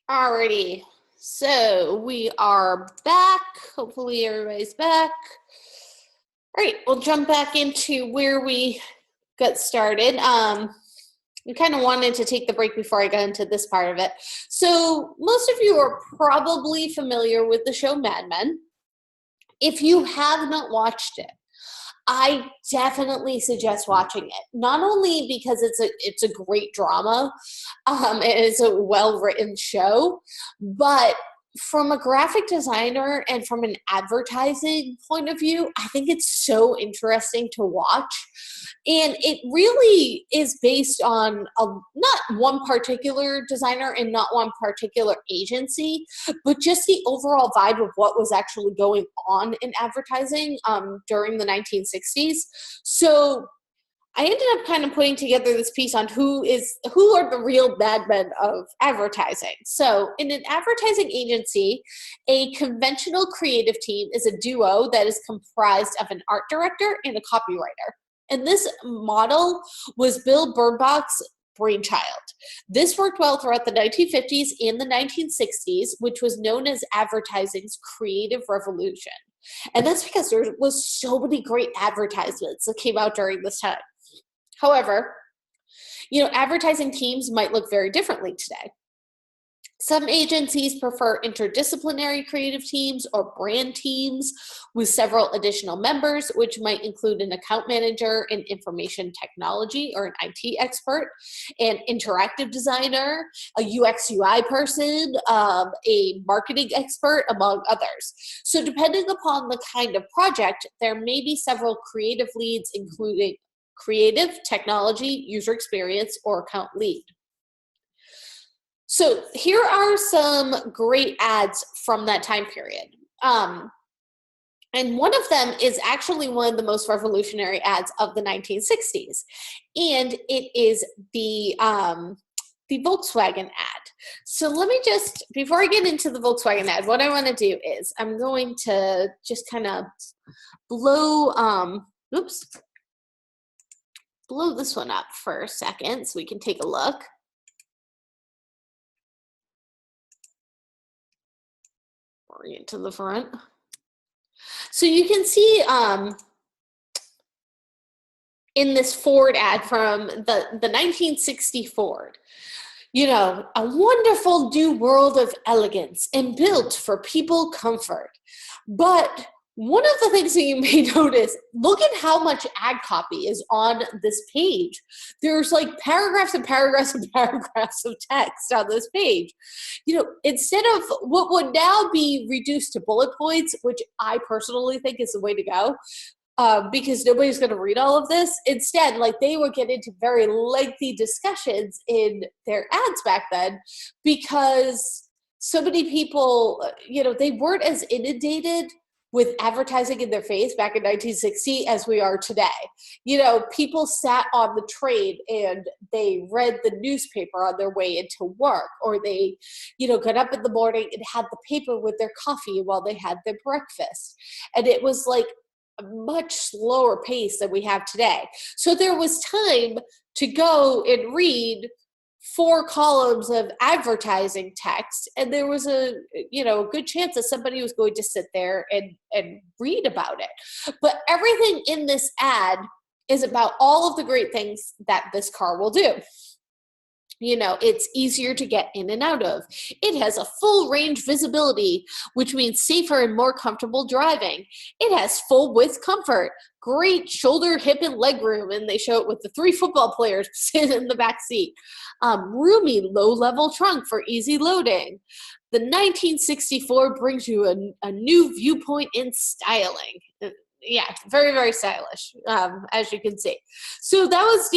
S1: Alrighty, so we are back. Hopefully everybody's back. All right, we'll jump back into where we got started. I kind of wanted to take the break before I got into this part of it. So most of you are probably familiar with the show Mad Men. If you have not watched it, I definitely suggest watching it. Not only because it's a great drama, and it's a well-written show, but from a graphic designer and from an advertising point of view, I think it's so interesting to watch. And it really is based on not one particular designer and not one particular agency, but just the overall vibe of what was actually going on in advertising during the 1960s. So I ended up kind of putting together this piece on who are the real bad men of advertising. So in an advertising agency, a conventional creative team is a duo that is comprised of an art director and a copywriter. And this model was Bill Bernbach's brainchild. This worked well throughout the 1950s and the 1960s, which was known as advertising's creative revolution. And that's because there was so many great advertisements that came out during this time. However, advertising teams might look very differently today. Some agencies prefer interdisciplinary creative teams or brand teams with several additional members, which might include an account manager, an information technology or an IT expert, an interactive designer, a UX UI person, a marketing expert, among others. So depending upon the kind of project, there may be several creative leads, including creative, technology, user experience, or account lead. So here are some great ads from that time period. And one of them is actually one of the most revolutionary ads of the 1960s. And it is the Volkswagen ad. So let me just, before I get into the Volkswagen ad, what I want to do is I'm going to just kind of blow this one up for a second so we can take a look. Bring it to the front. So you can see in this Ford ad from the 1960 Ford, a wonderful new world of elegance and built for people comfort. But one of the things that you may notice, look at how much ad copy is on this page. There's like paragraphs and paragraphs and paragraphs of text on this page. Instead of what would now be reduced to bullet points, which I personally think is the way to go, because nobody's going to read all of this. Instead, they would get into very lengthy discussions in their ads back then because so many people, they weren't as inundated with advertising in their face back in 1960 as we are today. People sat on the train and they read the newspaper on their way into work, or they, got up in the morning and had the paper with their coffee while they had their breakfast. And it was like a much slower pace than we have today. So there was time to go and read 4 columns of advertising text, and there was a good chance that somebody was going to sit there and read about it. But everything in this ad is about all of the great things that this car will do. It's easier to get in and out of. It has a full range visibility, which means safer and more comfortable driving. It has full width comfort, great shoulder, hip, and leg room, and they show it with the 3 football players sitting in the back seat. Roomy, low-level trunk for easy loading. The 1964 brings you a new viewpoint in styling. Yeah, very, very stylish, as you can see. So that was,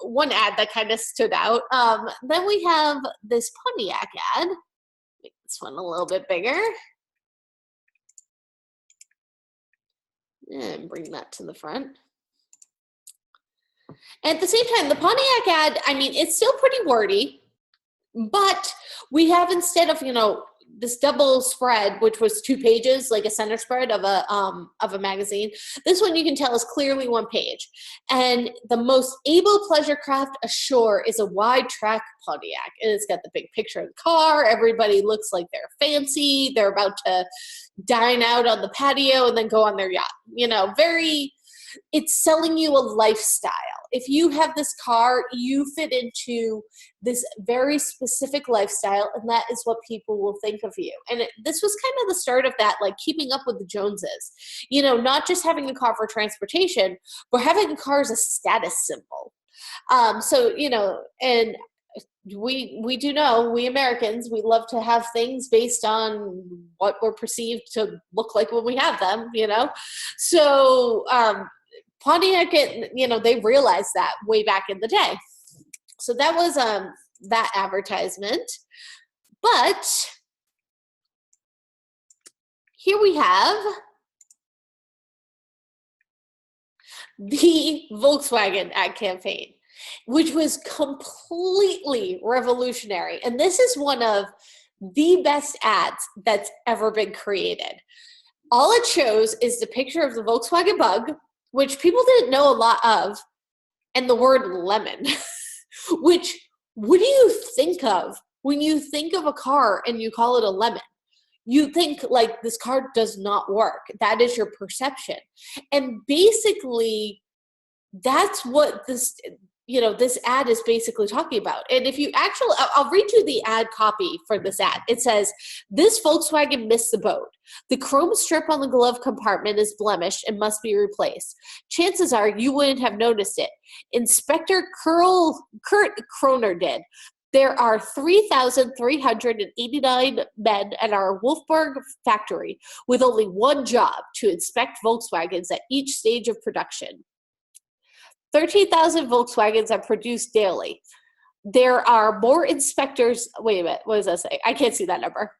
S1: one ad that kind of stood out. Then we have this Pontiac ad. Make this one a little bit bigger. And bring that to the front. And at the same time, the Pontiac ad, it's still pretty wordy, but we have, instead of, this double spread, which was 2 pages, like a center spread of a magazine. This one you can tell is clearly 1 page. And the most able pleasure craft ashore is a wide track Pontiac. And it's got the big picture of the car. Everybody looks like they're fancy. They're about to dine out on the patio and then go on their yacht. You know, it's selling you a lifestyle. If you have this car, you fit into this very specific lifestyle, and that is what people will think of you. And this was kind of the start of that, like keeping up with the Joneses. You know, not just having a car for transportation, but having a car as a status symbol. So, you know, and we do know, we Americans, we love to have things based on what we're perceived to look like when we have them, you know? So, Pontiac, you know, they realized that way back in the day. So that was that advertisement. But here we have the Volkswagen ad campaign, which was completely revolutionary. And this is one of the best ads that's ever been created. All it shows is the picture of the Volkswagen Bug, which people didn't know a lot of, and the word lemon, which, what do you think of when you think of a car and you call it a lemon? You think like this car does not work. That is your perception. And basically, that's what this, you know, this ad is basically talking about. And if you actually, I'll read you the ad copy for this ad. It says, "This Volkswagen missed the boat. The chrome strip on the glove compartment is blemished and must be replaced. Chances are you wouldn't have noticed it. Inspector Kurt Kroner did. There are 3,389 men at our Wolfsburg factory with only one job: to inspect Volkswagens at each stage of production. 13,000 Volkswagens are produced daily. There are more inspectors." Wait a minute, what does that say? I can't see that number.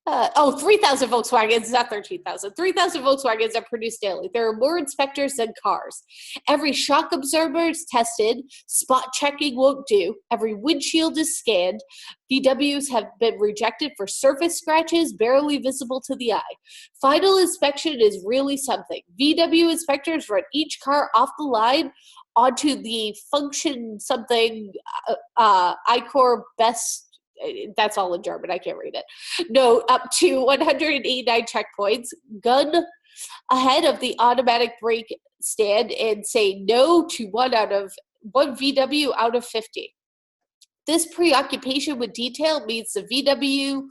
S1: 3,000 Volkswagens, not 13,000. 3,000 Volkswagens are produced daily. There are more inspectors than cars. Every shock absorber is tested. Spot checking won't do. Every windshield is scanned. VWs have been rejected for surface scratches barely visible to the eye. Final inspection is really something. VW inspectors run each car off the line onto the function something ICOR best. That's all in German. I can't read it. No, up to 189 checkpoints. Gun ahead of the automatic brake stand and say no to one VW out of 50. This preoccupation with detail means the VW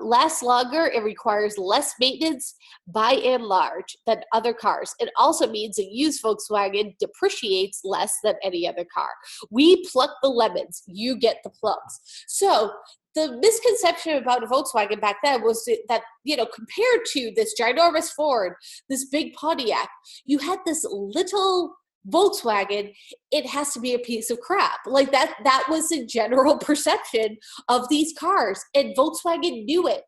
S1: lasts longer. It requires less maintenance by and large than other cars. It also means a used Volkswagen depreciates less than any other car. We pluck the lemons, you get the plums. So the misconception about a Volkswagen back then was that, you know, compared to this ginormous Ford, this big Pontiac, you had this little Volkswagen, it has to be a piece of crap. Like that was the general perception of these cars, and Volkswagen knew it.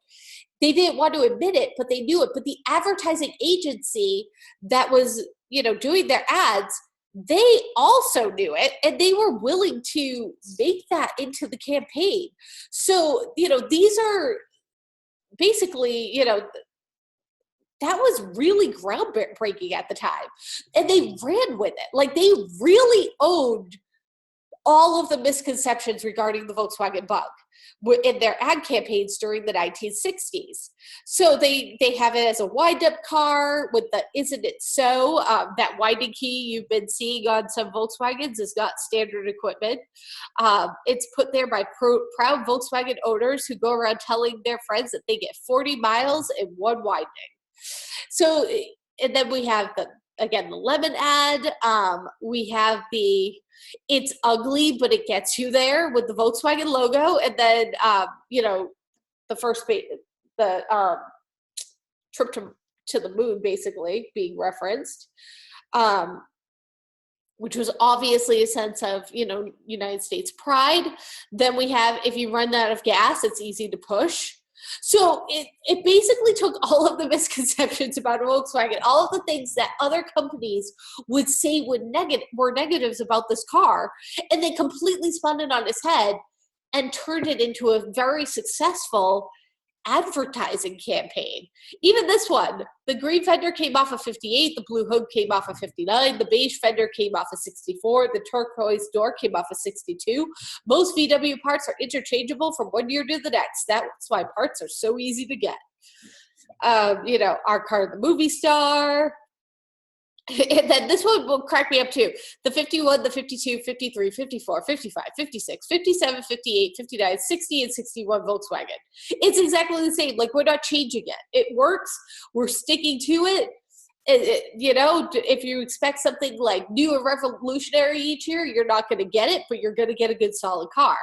S1: They didn't want to admit it, but they knew it. But the advertising agency that was, you know, doing their ads, they also knew it, and they were willing to make that into the campaign. So, you know, these are basically, you know, that was really groundbreaking at the time. And they ran with it. Like, they really owned all of the misconceptions regarding the Volkswagen Bug in their ad campaigns during the 1960s. So they have it as a wind-up car with the "Isn't It So?" That winding key you've been seeing on some Volkswagens is not standard equipment. It's put there by proud Volkswagen owners who go around telling their friends that they get 40 miles in one winding. So, and then we have the lemon ad. We have the "It's ugly, but it gets you there" with the Volkswagen logo. And then, you know, the trip to the moon basically being referenced, which was obviously a sense of, you know, United States pride. Then we have "If you run out of gas, it's easy to push." So it basically took all of the misconceptions about Volkswagen, all of the things that other companies would say were negatives about this car, and they completely spun it on its head and turned it into a very successful advertising campaign. Even this one, the green fender came off of 58, the blue hood came off of 59, the beige fender came off of 64, the turquoise door came off of 62. Most VW parts are interchangeable from one year to the next. That's why parts are so easy to get. Our car, the movie star. And then this one will crack me up too. The 51, the 52, 53, 54, 55, 56, 57, 58, 59, 60, and 61 Volkswagen. It's exactly the same. Like, we're not changing it. It works. We're sticking to it. If you expect something like new or revolutionary each year, you're not going to get it, but you're going to get a good solid car.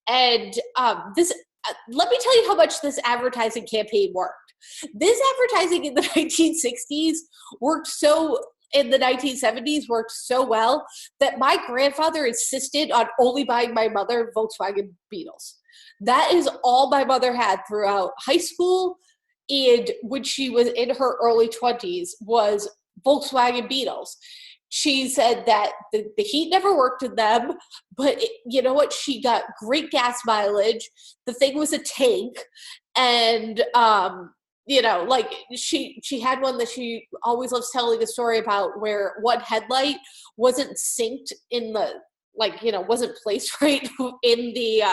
S1: And let me tell you how much this advertising campaign worked. This advertising in the 1960s in the 1970s worked so well that my grandfather insisted on only buying my mother Volkswagen Beetles. That is all my mother had throughout high school, and when she was in her early 20s was Volkswagen Beetles. She said that the heat never worked in them, but you know what? She got great gas mileage. The thing was a tank, and she had one that she always loves telling a story about, where one headlight wasn't synced in wasn't placed right in the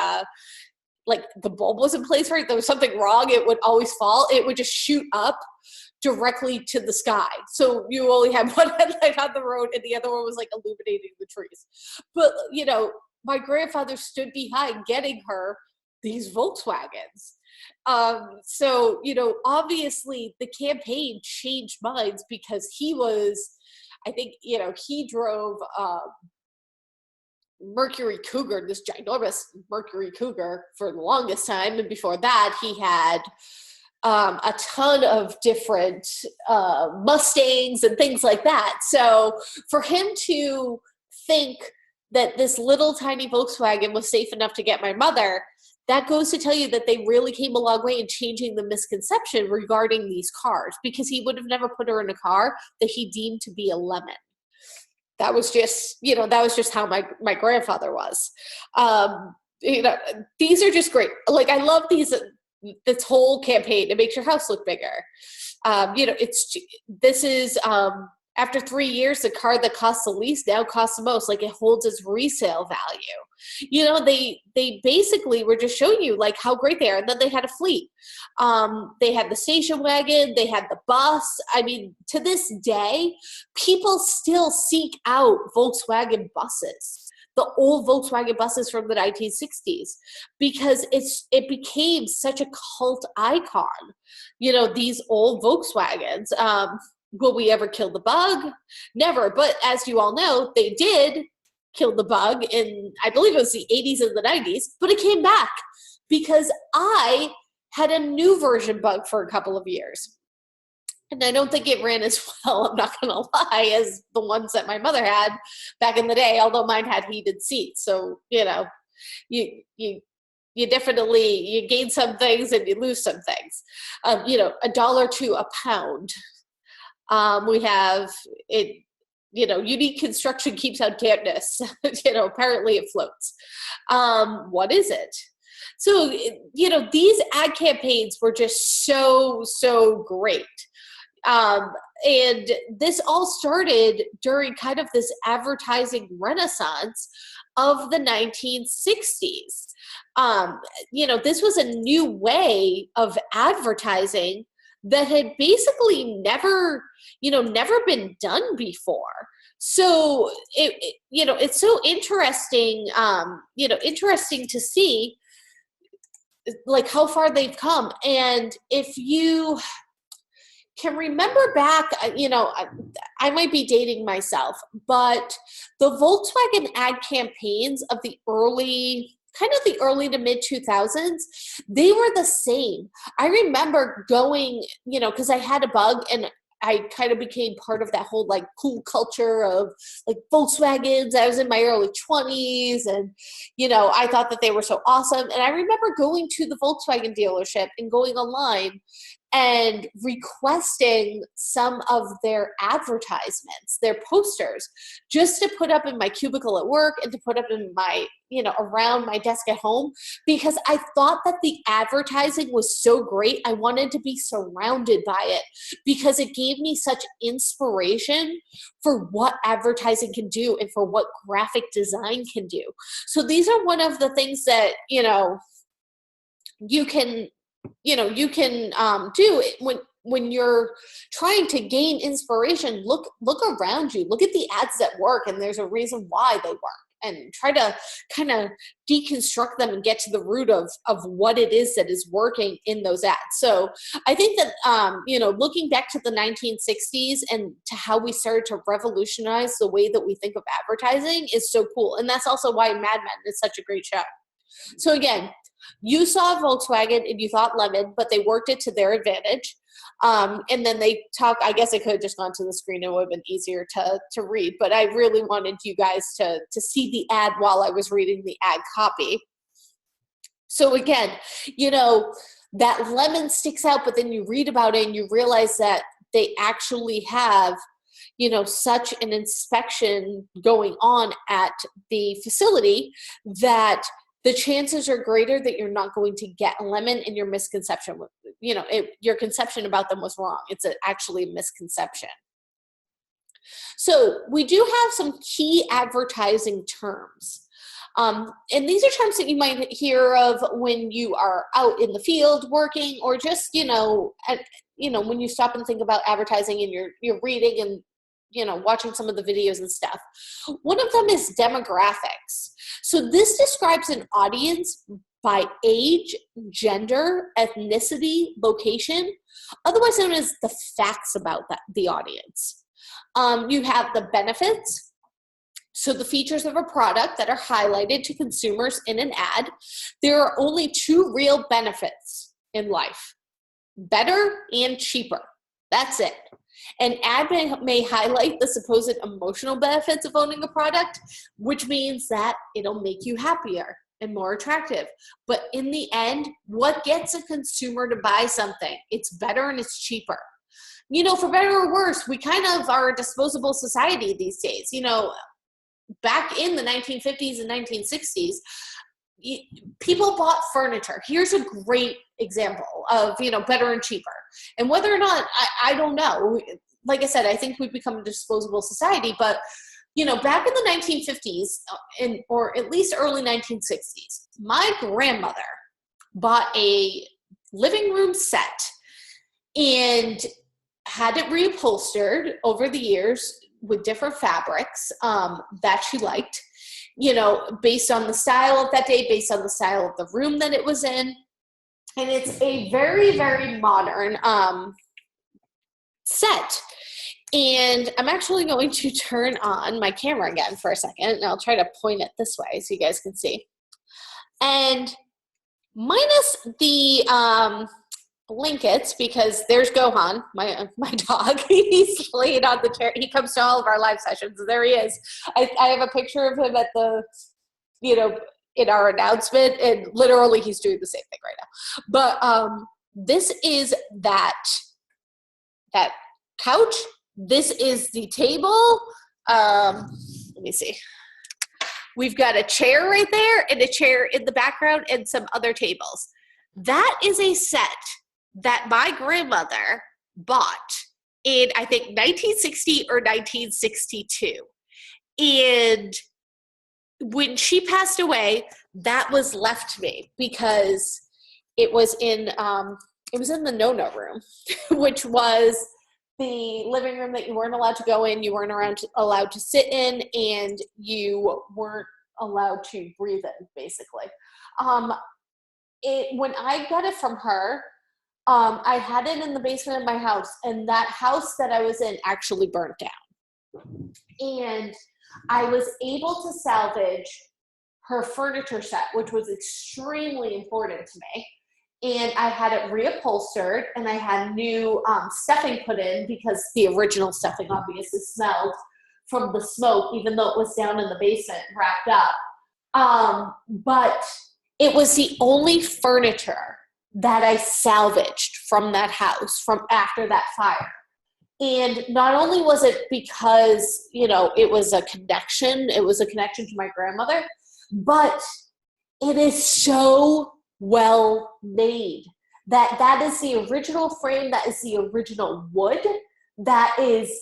S1: the bulb wasn't placed right. There was something wrong. It would always fall. It would just shoot up directly to the sky. So you only had one headlight on the road and the other one was illuminating the trees. But, my grandfather stood behind getting her these Volkswagens. Obviously the campaign changed minds because he drove Mercury Cougar, this ginormous Mercury Cougar for the longest time. And before that, he had a ton of different Mustangs and things like that. So for him to think that this little tiny Volkswagen was safe enough to get my mother, that goes to tell you that they really came a long way in changing the misconception regarding these cars, because he would have never put her in a car that he deemed to be a lemon. That was just how my grandfather was. These are just great. I love this whole campaign. It makes your house look bigger. After 3 years, the car that costs the least now costs the most. It holds its resale value. They basically were just showing you how great they are. And then they had a fleet. They had the station wagon. They had the bus. I mean, to this day, people still seek out Volkswagen buses, the old Volkswagen buses from the 1960s, because it became such a cult icon. These old Volkswagens. Will we ever kill the bug? Never. But as you all know, they did kill the bug in, I believe it was the 80s and the 90s, but it came back because I had a new version bug for a couple of years. And I don't think it ran as well, I'm not going to lie, as the ones that my mother had back in the day, although mine had heated seats. So, you definitely, you gain some things and you lose some things. $1 to a pound. We have it, unique construction keeps out dampness. Apparently it floats. What is it? So, these ad campaigns were just so great. And this all started during kind of this advertising renaissance of the 1960s. This was a new way of advertising that had basically never been done before. So it's so interesting, interesting to see how far they've come. And if you can remember back, I might be dating myself, but the Volkswagen ad campaigns of the early to mid 2000s, they were the same. I remember going, because I had a bug and I kind of became part of that whole cool culture of Volkswagens. I was in my early 20s and, I thought that they were so awesome. And I remember going to the Volkswagen dealership and going online and requesting some of their advertisements, their posters, just to put up in my cubicle at work and to put up in my, around my desk at home, because I thought that the advertising was so great. I wanted to be surrounded by it because it gave me such inspiration for what advertising can do and for what graphic design can do. So these are one of the things that, you can do when you're trying to gain inspiration. Look around you, look at the ads that work, and there's a reason why they work, and try to kind of deconstruct them and get to the root of what it is that is working in those ads. So I think that, looking back to the 1960s and to how we started to revolutionize the way that we think of advertising is so cool. And that's also why Mad Men is such a great show. So again, you saw Volkswagen and you thought lemon, but they worked it to their advantage. And then they talk, I guess I could have just gone to the screen and it would have been easier to read, but I really wanted you guys to see the ad while I was reading the ad copy. So again, that lemon sticks out, but then you read about it and you realize that they actually have, such an inspection going on at the facility that the chances are greater that you're not going to get a lemon, and your misconception, your conception about them was wrong. It's actually a misconception. So we do have some key advertising terms. And these are terms that you might hear of when you are out in the field working, or just, when you stop and think about advertising and you're reading and watching some of the videos and stuff. One of them is demographics. So this describes an audience by age, gender, ethnicity, location, otherwise known as the facts about the audience. You have the benefits. So the features of a product that are highlighted to consumers in an ad. There are only two real benefits in life: better and cheaper. That's it. An ad may highlight the supposed emotional benefits of owning a product, which means that it'll make you happier and more attractive. But in the end, what gets a consumer to buy something? It's better and it's cheaper. For better or worse, we kind of are a disposable society these days. Back in the 1950s and 1960s, people bought furniture. Here's a great example of, better and cheaper. And whether or not, I don't know. Like I said, I think we've become a disposable society, but, back in the 1950s, or at least early 1960s, my grandmother bought a living room set and had it reupholstered over the years with different fabrics that she liked, based on the style of that day, based on the style of the room that it was in. And it's a very, very modern set. And I'm actually going to turn on my camera again for a second, and I'll try to point it this way so you guys can see. And minus the blankets, because there's Gohan, my dog. He's laid on the chair. He comes to all of our live sessions. There he is. I have a picture of him at the, in our announcement, and literally he's doing the same thing right now. But this is that couch. This is the table. Let me see. We've got a chair right there and a chair in the background and some other tables. That is a set that my grandmother bought in, I think, 1960 or 1962. And when she passed away, that was left to me because it was in the no-no room, which was the living room that you weren't allowed to go in, you weren't allowed to sit in, and you weren't allowed to breathe in, basically. When I got it from her, I had it in the basement of my house, and that house that I was in actually burnt down. And I was able to salvage her furniture set, which was extremely important to me. And I had it reupholstered, and I had new stuffing put in because the original stuffing obviously smelled from the smoke, even though it was down in the basement wrapped up. But it was the only furniture that I salvaged from that house from after that fire. And not only was it because, it was a connection to my grandmother, but it is so well made. That is the original frame, that is the original wood, that is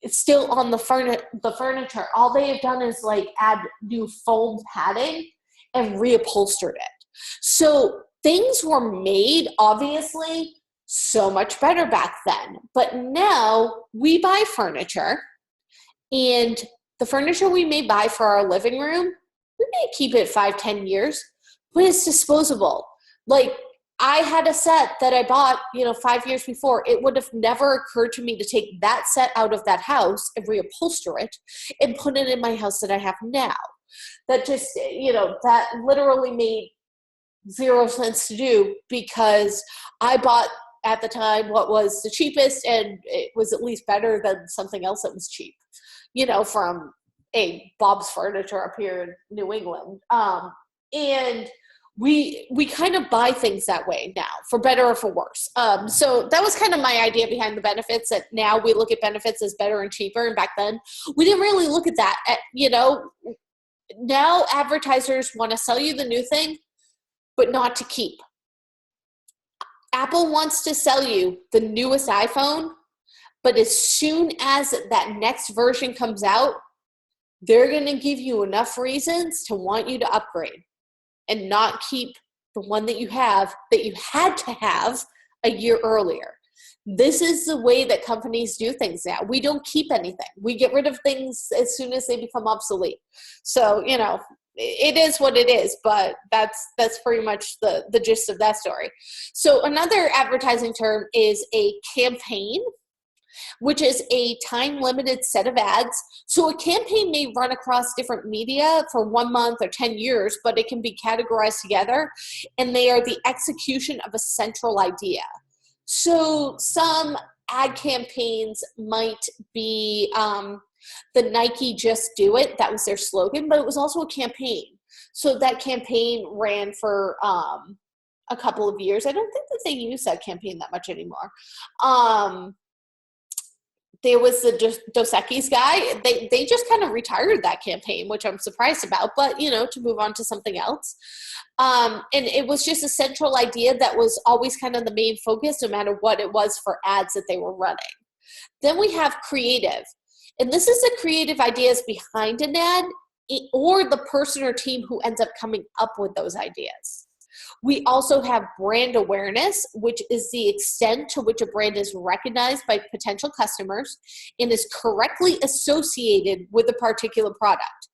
S1: still on the furniture. All they have done is add new foam padding and reupholstered it. So things were made, obviously, so much better back then. But now we buy furniture, and the furniture we may buy for our living room, we may keep it 5-10 years, but it's disposable. I had a set that I bought, 5 years before. It would have never occurred to me to take that set out of that house and reupholster it and put it in my house that I have now. That just, that literally made 0 sense to do, because I bought at the time what was the cheapest, and it was at least better than something else that was cheap, from a Bob's Furniture up here in New England. And we kind of buy things that way now, for better or for worse. So that was kind of my idea behind the benefits, that now we look at benefits as better and cheaper. And back then we didn't really look at that. Now advertisers want to sell you the new thing, but not to keep. Apple wants to sell you the newest iPhone, but as soon as that next version comes out, they're going to give you enough reasons to want you to upgrade and not keep the one that you have, that you had to have a year earlier. This is the way that companies do things now. We don't keep anything. We get rid of things as soon as they become obsolete. So, it is what it is, but that's pretty much the gist of that story. So another advertising term is a campaign, which is a time-limited set of ads. So a campaign may run across different media for 1 month or 10 years, but it can be categorized together, and they are the execution of a central idea. So some ad campaigns might be the Nike Just Do It. That was their slogan, but it was also a campaign. So that campaign ran for a couple of years. I don't think that they use that campaign that much anymore. There was the Dos Equis guy. They just kind of retired that campaign, which I'm surprised about, but, to move on to something else. And it was just a central idea that was always kind of the main focus, no matter what it was for ads that they were running. Then we have creative. And this is the creative ideas behind an ad, or the person or team who ends up coming up with those ideas. We also have brand awareness, which is the extent to which a brand is recognized by potential customers and is correctly associated with a particular product.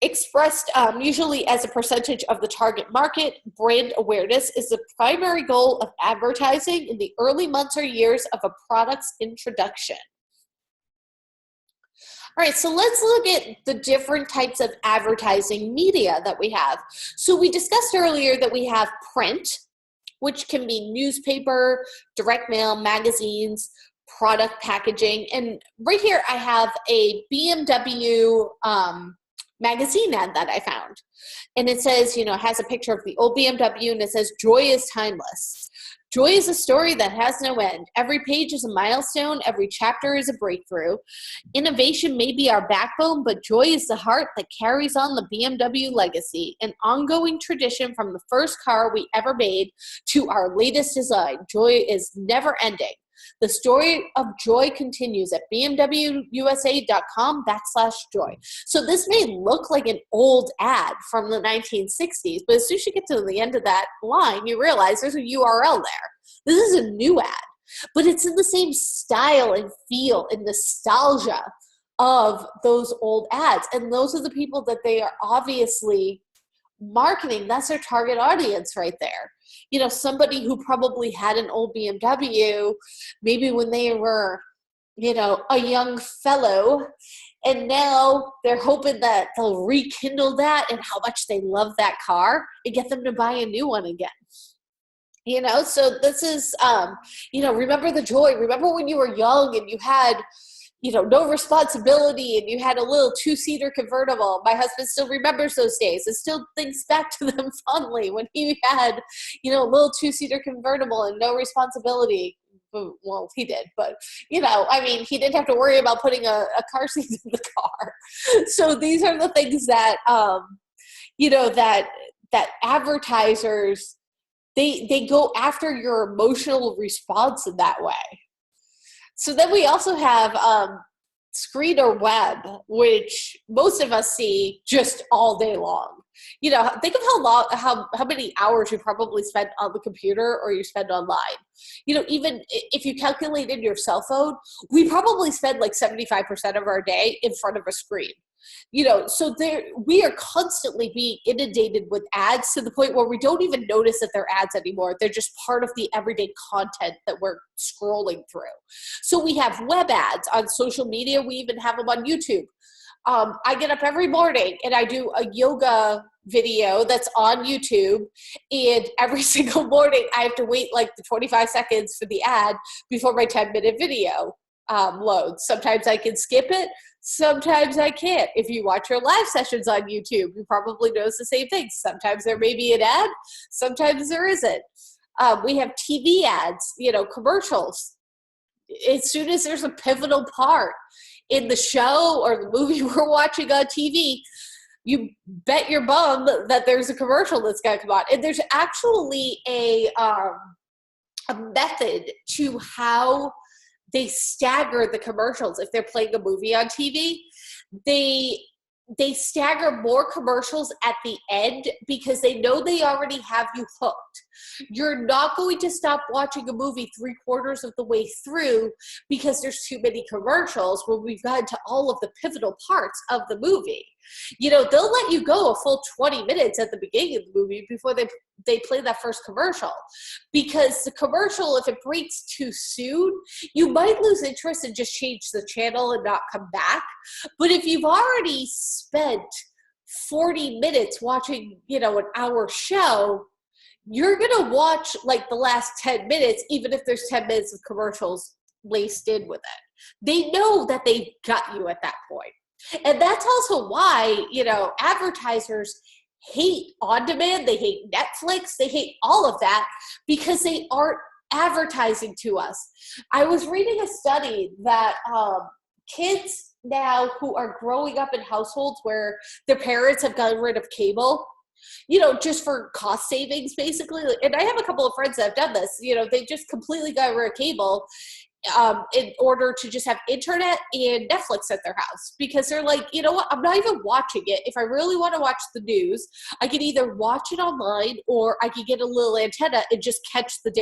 S1: Expressed usually as a percentage of the target market, brand awareness is the primary goal of advertising in the early months or years of a product's introduction. All right, so let's look at the different types of advertising media that we have. So we discussed earlier that we have print, which can be newspaper, direct mail, magazines, product packaging. And right here I have a BMW magazine ad that I found. And it says, it has a picture of the old BMW, and it says, "Joy is timeless. Joy is a story that has no end. Every page is a milestone. Every chapter is a breakthrough. Innovation may be our backbone, but joy is the heart that carries on the BMW legacy, an ongoing tradition from the first car we ever made to our latest design. Joy is never ending. The story of joy continues at bmwusa.com/joy." So this may look like an old ad from the 1960s, but as soon as you get to the end of that line, you realize there's a URL there. This is a new ad, but it's in the same style and feel and nostalgia of those old ads. And those are the people that they are obviously marketing. That's their target audience right there. Somebody who probably had an old BMW, maybe when they were, a young fellow, and now they're hoping that they'll rekindle that and how much they love that car and get them to buy a new one again. So this is, remember the joy. Remember when you were young and you had, no responsibility, and you had a little 2-seater convertible. My husband still remembers those days and still thinks back to them fondly when he had, a little 2-seater convertible and no responsibility. Well, he did, but, he didn't have to worry about putting a car seat in the car. So these are the things that, that advertisers, they go after your emotional response in that way. So then we also have screen or web, which most of us see just all day long. Think of how many hours you probably spend on the computer or you spend online. Even if you calculate in your cell phone, we probably spend like 75% of our day in front of a screen. So we are constantly being inundated with ads to the point where we don't even notice that they're ads anymore. They're just part of the everyday content that we're scrolling through. So we have web ads on social media. We even have them on YouTube. I get up every morning and I do a yoga video that's on YouTube, and every single morning I have to wait like the 25 seconds for the ad before my 10-minute video loads. Sometimes I can skip it. Sometimes I can't. If you watch your live sessions on YouTube, you probably notice the same thing. Sometimes there may be an ad. Sometimes there isn't. We have TV ads, commercials. As soon as there's a pivotal part in the show or the movie we're watching on TV, you bet your bum that there's a commercial that's going to come on. And there's actually a method to how they stagger the commercials. If they're playing a movie on TV, they stagger more commercials at the end because they know they already have you hooked. You're not going to stop watching a movie 3/4 of the way through because there's too many commercials when we've gotten to all of the pivotal parts of the movie. They'll let you go a full 20 minutes at the beginning of the movie before they play that first commercial, because the commercial, if it breaks too soon, you might lose interest and just change the channel and not come back. But if you've already spent 40 minutes watching, an hour show, you're going to watch like the last 10 minutes, even if there's 10 minutes of commercials laced in with it. They know that they've got you at that point. And that's also why, advertisers hate on-demand, they hate Netflix, they hate all of that because they aren't advertising to us. I was reading a study that kids now who are growing up in households where their parents have gotten rid of cable, just for cost savings, basically. And I have a couple of friends that have done this. They just completely got rid of cable in order to just have internet and Netflix at their house, because they're like, you know what, I'm not even watching it. If I really want to watch the news, I can either watch it online or I can get a little antenna and just catch the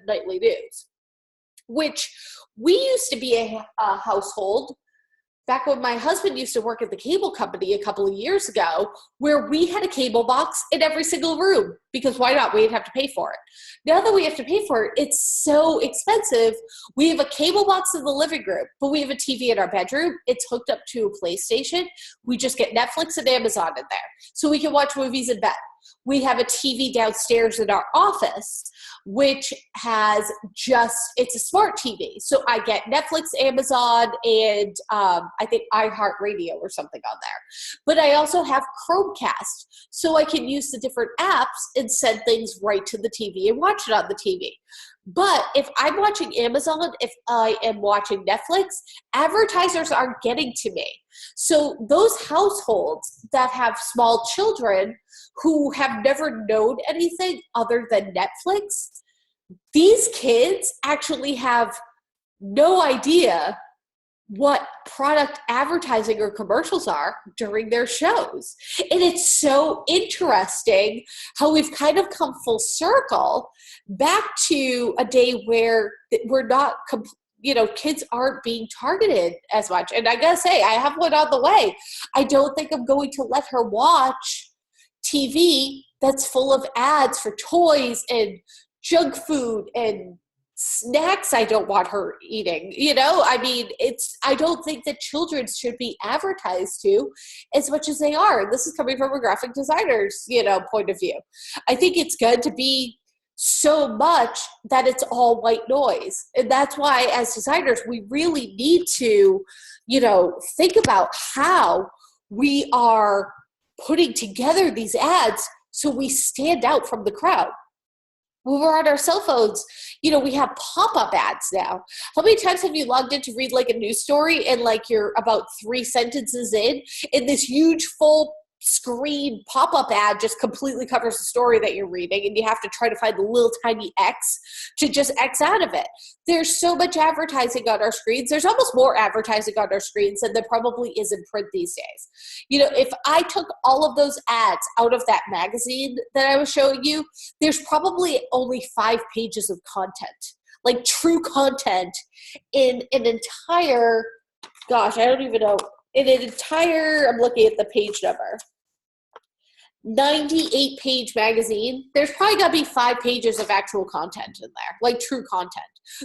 S1: nightly news, which we used to be a household back when my husband used to work at the cable company a couple of years ago, where we had a cable box in every single room, because why not? We'd have to pay for it. Now that we have to pay for it, it's so expensive. We have a cable box in the living room, but we have a TV in our bedroom. It's hooked up to a PlayStation. We just get Netflix and Amazon in there, so we can watch movies in bed. We have a TV downstairs in our office, which has it's a smart TV. So I get Netflix, Amazon, and I think iHeartRadio or something on there. But I also have Chromecast, so I can use the different apps and send things right to the TV and watch it on the TV. But if I'm watching Amazon, if I am watching Netflix, advertisers aren't getting to me. So those households that have small children who have never known anything other than Netflix, these kids actually have no idea what product advertising or commercials are during their shows. And it's so interesting how we've kind of come full circle back to a day where we're not, kids aren't being targeted as much. And I gotta say, I have one on the way. I don't think I'm going to let her watch TV that's full of ads for toys and junk food and snacks I don't want her eating. I don't think that children should be advertised to as much as they are. This is coming from a graphic designer's, point of view. I think it's good to be so much that it's all white noise. And that's why as designers, we really need to, think about how we are putting together these ads so we stand out from the crowd. When we're on our cell phones, we have pop-up ads now. How many times have you logged in to read like a news story and like you're about 3 sentences in and this huge full screen pop-up ad just completely covers the story that you're reading, and you have to try to find the little tiny X to just X out of it? There's so much advertising on our screens. There's almost more advertising on our screens than there probably is in print these days. If I took all of those ads out of that magazine that I was showing you, there's probably only 5 pages of content, like true content in an entire, gosh, I don't even know, I'm looking at the page number, 98-page magazine. There's probably got to be 5 pages of actual content in there, like true content.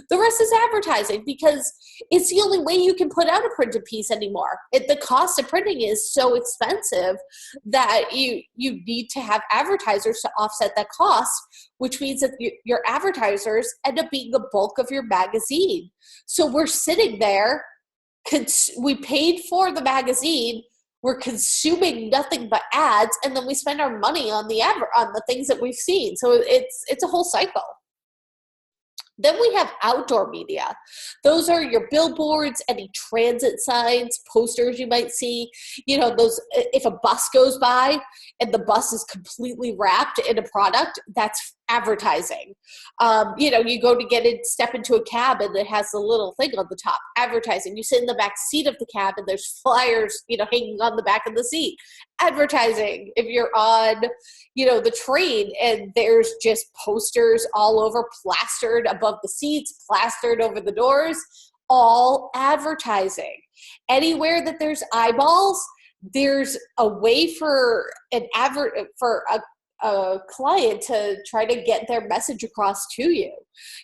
S1: The rest is advertising because it's the only way you can put out a printed piece anymore. The cost of printing is so expensive that you need to have advertisers to offset that cost, which means that your advertisers end up being the bulk of your magazine. So we're sitting there, we paid for the magazine, we're consuming nothing but ads, and then we spend our money on the things that we've seen. So it's a whole cycle. Then we have outdoor media. Those are your billboards, any transit signs, posters you might see. Those, if a bus goes by and the bus is completely wrapped in a product, that's advertising. You go to step into a cab and it has a little thing on the top, advertising. You sit in the back seat of the cab and there's flyers, hanging on the back of the seat, advertising. If you're on, the train and there's just posters all over, plastered above the seats, plastered over the doors, all advertising. Anywhere that there's eyeballs, there's a way for a client to try to get their message across to you.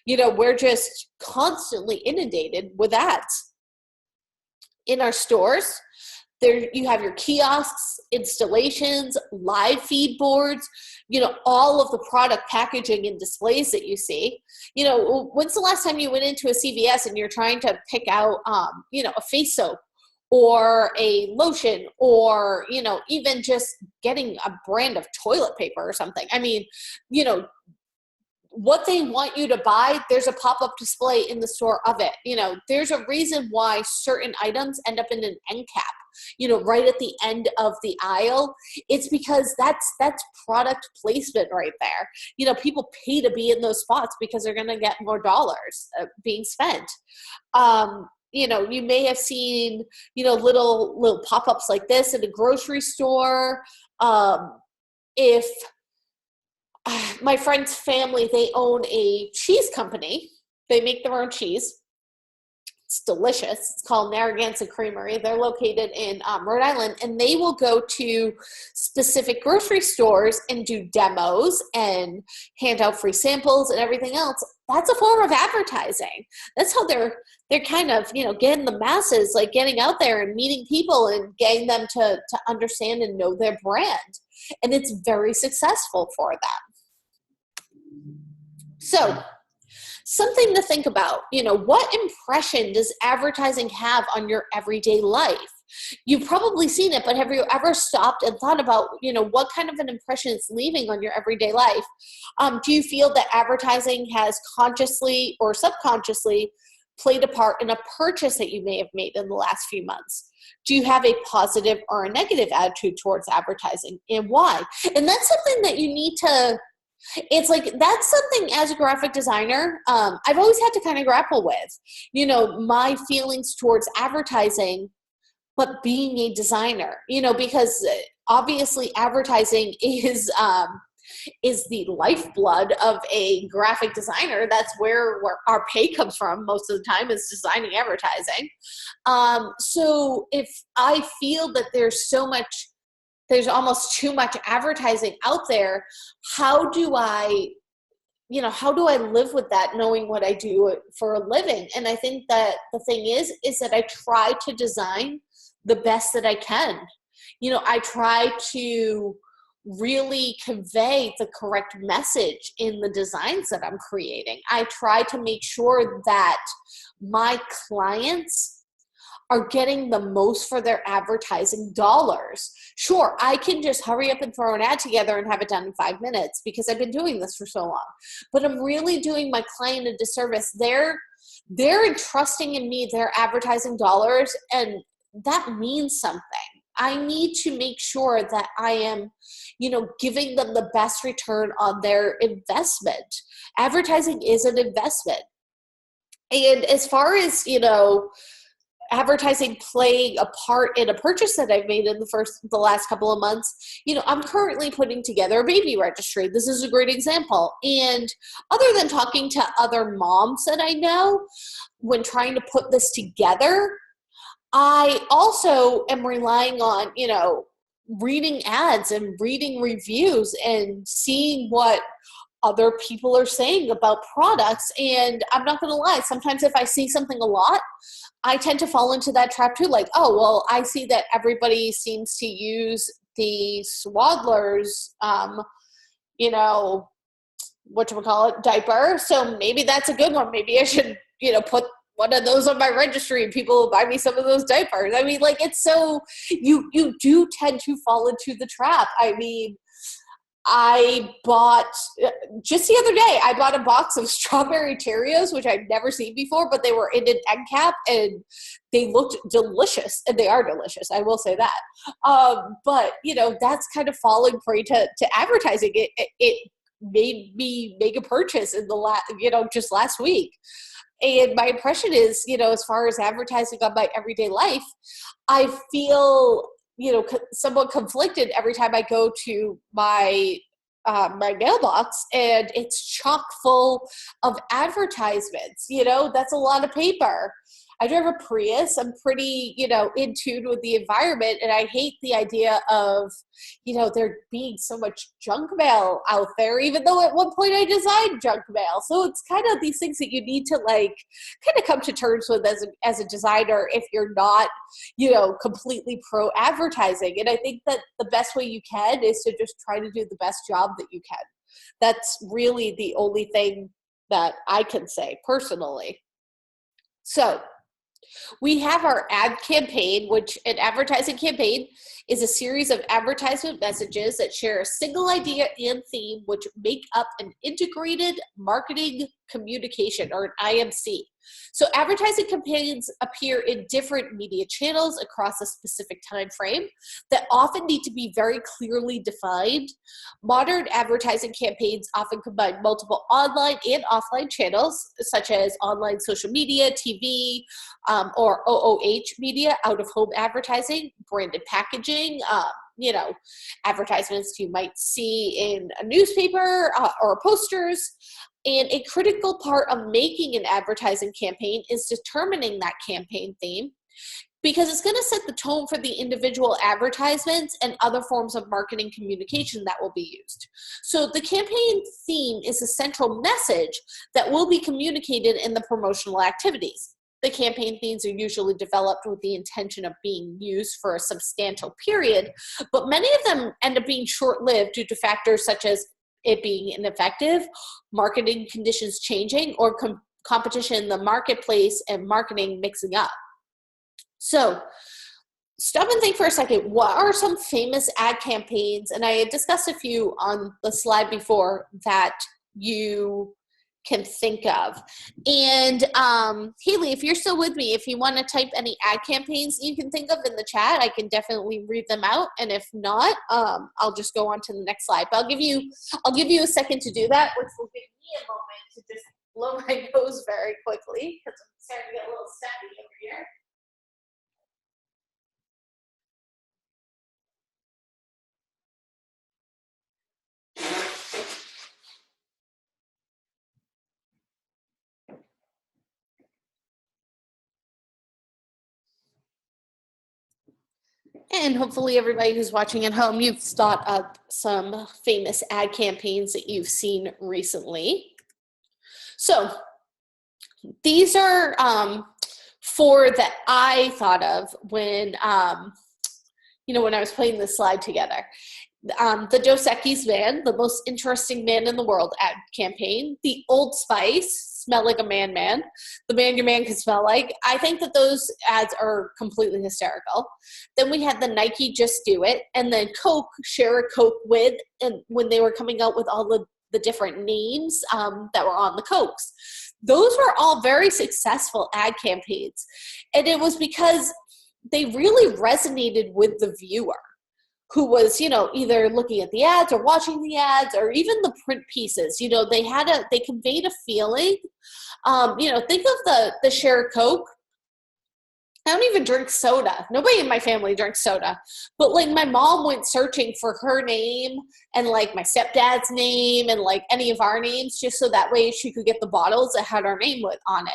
S1: We're just constantly inundated with ads. In our stores, there you have your kiosks, installations, live feed boards, all of the product packaging and displays that you see. When's the last time you went into a CVS and you're trying to pick out, a face soap or a lotion, or, even just getting a brand of toilet paper or something? I mean, what they want you to buy, there's a pop-up display in the store of it. There's a reason why certain items end up in an end cap, right at the end of the aisle. It's because that's product placement right there. People pay to be in those spots because they're going to get more dollars being spent. You may have seen, little pop-ups like this in a grocery store. If my friend's family, they own a cheese company. They make their own cheese. It's delicious. It's called Narragansett Creamery. They're located in Rhode Island, and they will go to specific grocery stores and do demos and hand out free samples and everything else. That's a form of advertising. That's how they're kind of, getting the masses, like getting out there and meeting people and getting them to understand and know their brand. And it's very successful for them. So, something to think about, what impression does advertising have on your everyday life? You've probably seen it, but have you ever stopped and thought about, what kind of an impression it's leaving on your everyday life? Do you feel that advertising has consciously or subconsciously played a part in a purchase that you may have made in the last few months? Do you have a positive or a negative attitude towards advertising, and why? And that's something that you need to, it's like, that's something as a graphic designer, I've always had to kind of grapple with, my feelings towards advertising, but being a designer, because obviously advertising is the lifeblood of a graphic designer. That's where our pay comes from most of the time, is designing advertising. So if I feel that there's almost too much advertising out there, how do I live with that, knowing what I do for a living? And I think that the thing is that I try to design the best that I can. I try to really convey the correct message in the designs that I'm creating. I try to make sure that my clients are getting the most for their advertising dollars. Sure, I can just hurry up and throw an ad together and have it done in 5 minutes because I've been doing this for so long. But I'm really doing my client a disservice. They're entrusting in me their advertising dollars, and that means something. I need to make sure that I am, giving them the best return on their investment. Advertising is an investment. And as far as, advertising playing a part in a purchase that I've made in the last couple of months, I'm currently putting together a baby registry. This is a great example. And other than talking to other moms that I know, when trying to put this together, I also am relying on, reading ads and reading reviews and seeing what other people are saying about products. And I'm not going to lie, sometimes if I see something a lot, I tend to fall into that trap too. Like, oh, well, I see that everybody seems to use the Swaddlers, diaper. So maybe that's a good one. Maybe I should, put one of those on my registry and people will buy me some of those diapers. I mean, like, it's so, you do tend to fall into the trap. I mean, I bought, just the other day, I bought a box of strawberry Cheerios, which I'd never seen before, but they were in an end cap and they looked delicious, and they are delicious. I will say that. But, that's kind of falling prey to advertising. It made me make a purchase in just last week. And my impression is, as far as advertising on my everyday life, I feel somewhat conflicted every time I go to my mailbox and it's chock full of advertisements. That's a lot of paper. I drive a Prius. I'm pretty, in tune with the environment, and I hate the idea of, there being so much junk mail out there, even though at one point I designed junk mail. So it's kind of these things that you need to kind of come to terms with as a designer if you're not, completely pro advertising. And I think that the best way you can is to just try to do the best job that you can. That's really the only thing that I can say personally. So we have our ad campaign, which an advertising campaign is a series of advertisement messages that share a single idea and theme, which make up an integrated marketing communication, or an IMC. So advertising campaigns appear in different media channels across a specific time frame that often need to be very clearly defined. Modern advertising campaigns often combine multiple online and offline channels, such as online social media, TV, or OOH media, out-of-home advertising, branded packaging, advertisements you might see in a newspaper or posters. And a critical part of making an advertising campaign is determining that campaign theme, because it's going to set the tone for the individual advertisements and other forms of marketing communication that will be used. So the campaign theme is a central message that will be communicated in the promotional activities. The campaign themes are usually developed with the intention of being used for a substantial period, but many of them end up being short-lived due to factors such as it being ineffective, marketing conditions changing, or competition in the marketplace and marketing mixing up. So stop and think for a second. What are some famous ad campaigns? And I had discussed a few on the slide before that you can think of. And Haley, if you're still with me, if you want to type any ad campaigns you can think of in the chat, I can definitely read them out. And if not, I'll just go on to the next slide. But I'll give you a second to do that, which will give me a moment to just blow my nose very quickly because I'm starting to get a little stuffy over here. And hopefully everybody who's watching at home, you've thought up some famous ad campaigns that you've seen recently. So these are four that I thought of when, when I was putting this slide together. the Dos Equis Man, the most interesting man in the world ad campaign, the Old Spice, smell like a man, the man your man can smell like. I think that those ads are completely hysterical. Then we had the Nike Just Do It, and then Coke, share a Coke with, and when they were coming out with all the different names that were on the Cokes. Those were all very successful ad campaigns. And it was because they really resonated with the viewer, who was, either looking at the ads or watching the ads or even the print pieces. They conveyed a feeling. Think of the share Coke. I don't even drink soda. Nobody in my family drinks soda. But like my mom went searching for her name and like my stepdad's name and like any of our names, just so that way she could get the bottles that had our name on it.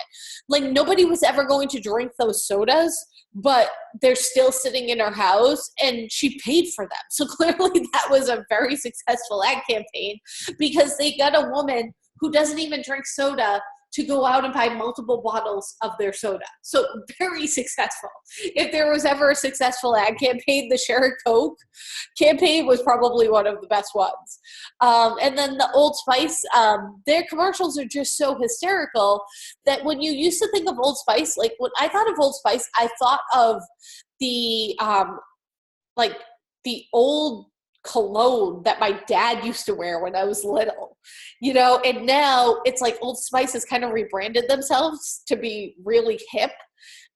S1: Like nobody was ever going to drink those sodas, but they're still sitting in her house and she paid for them. So clearly that was a very successful ad campaign, because they got a woman who doesn't even drink soda to go out and buy multiple bottles of their soda. So very successful. If there was ever a successful ad campaign, the Share a Coke campaign was probably one of the best ones. And then the Old Spice, their commercials are just so hysterical that when you used to think of Old Spice, like when I thought of Old Spice, I thought of the old cologne that my dad used to wear when I was little, and now it's like Old Spice has kind of rebranded themselves to be really hip.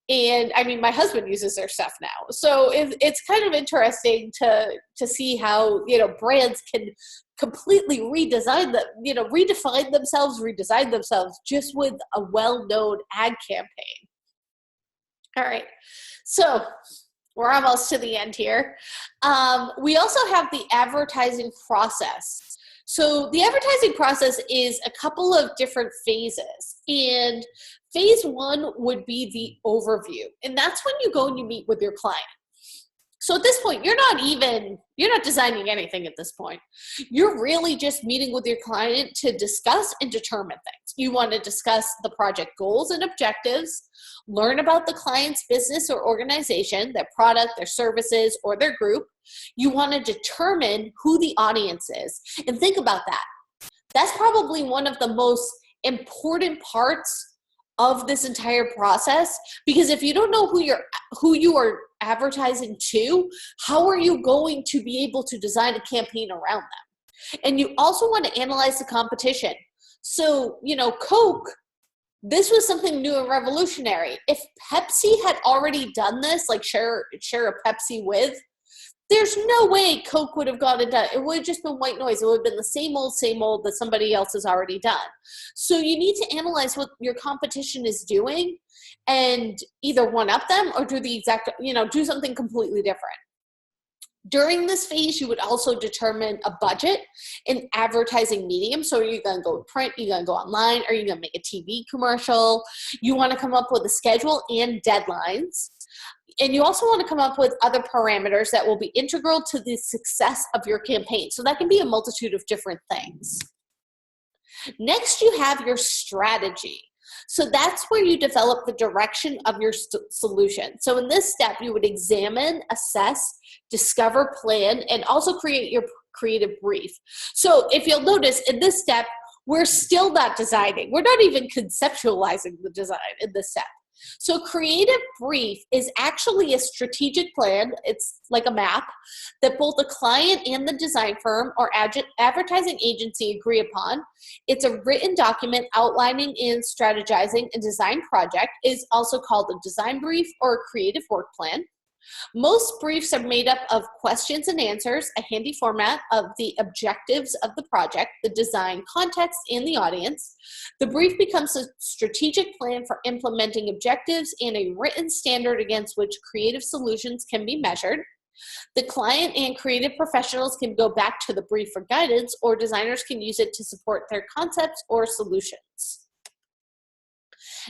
S1: And I mean, my husband uses their stuff now. So it's kind of interesting to see how, brands can completely redesign themselves just with a well-known ad campaign. All right. So we're almost to the end here. We also have the advertising process. So the advertising process is a couple of different phases. And phase one would be the overview. And that's when you go and you meet with your client. So at this point, you're not designing anything at this point. You're really just meeting with your client to discuss and determine things. You want to discuss the project goals and objectives, learn about the client's business or organization, their product, their services, or their group. You want to determine who the audience is. And think about that. That's probably one of the most important parts of this entire process, because if you don't know who you are advertising to, how are you going to be able to design a campaign around them? And you also want to analyze the competition. So, Coke, this was something new and revolutionary. If Pepsi had already done this, like share a Pepsi with, there's no way Coke would have gotten it done. It would have just been white noise. It would have been the same old that somebody else has already done. So you need to analyze what your competition is doing and either one-up them or do the exact, do something completely different. During this phase, you would also determine a budget in advertising medium. So are you going to go print? Are you going to go online? Are you going to make a TV commercial? You want to come up with a schedule and deadlines. And you also want to come up with other parameters that will be integral to the success of your campaign. So that can be a multitude of different things. Next, you have your strategy. So that's where you develop the direction of your solution. So in this step, you would examine, assess, discover, plan, and also create your creative brief. So if you'll notice, in this step, we're still not designing. We're not even conceptualizing the design in this step. So creative brief is actually a strategic plan. It's like a map that both the client and the design firm or advertising agency agree upon. It's a written document outlining and strategizing a design project. It is also called a design brief or a creative work plan. Most briefs are made up of questions and answers, a handy format of the objectives of the project, the design context, and the audience. The brief becomes a strategic plan for implementing objectives and a written standard against which creative solutions can be measured. The client and creative professionals can go back to the brief for guidance, or designers can use it to support their concepts or solutions.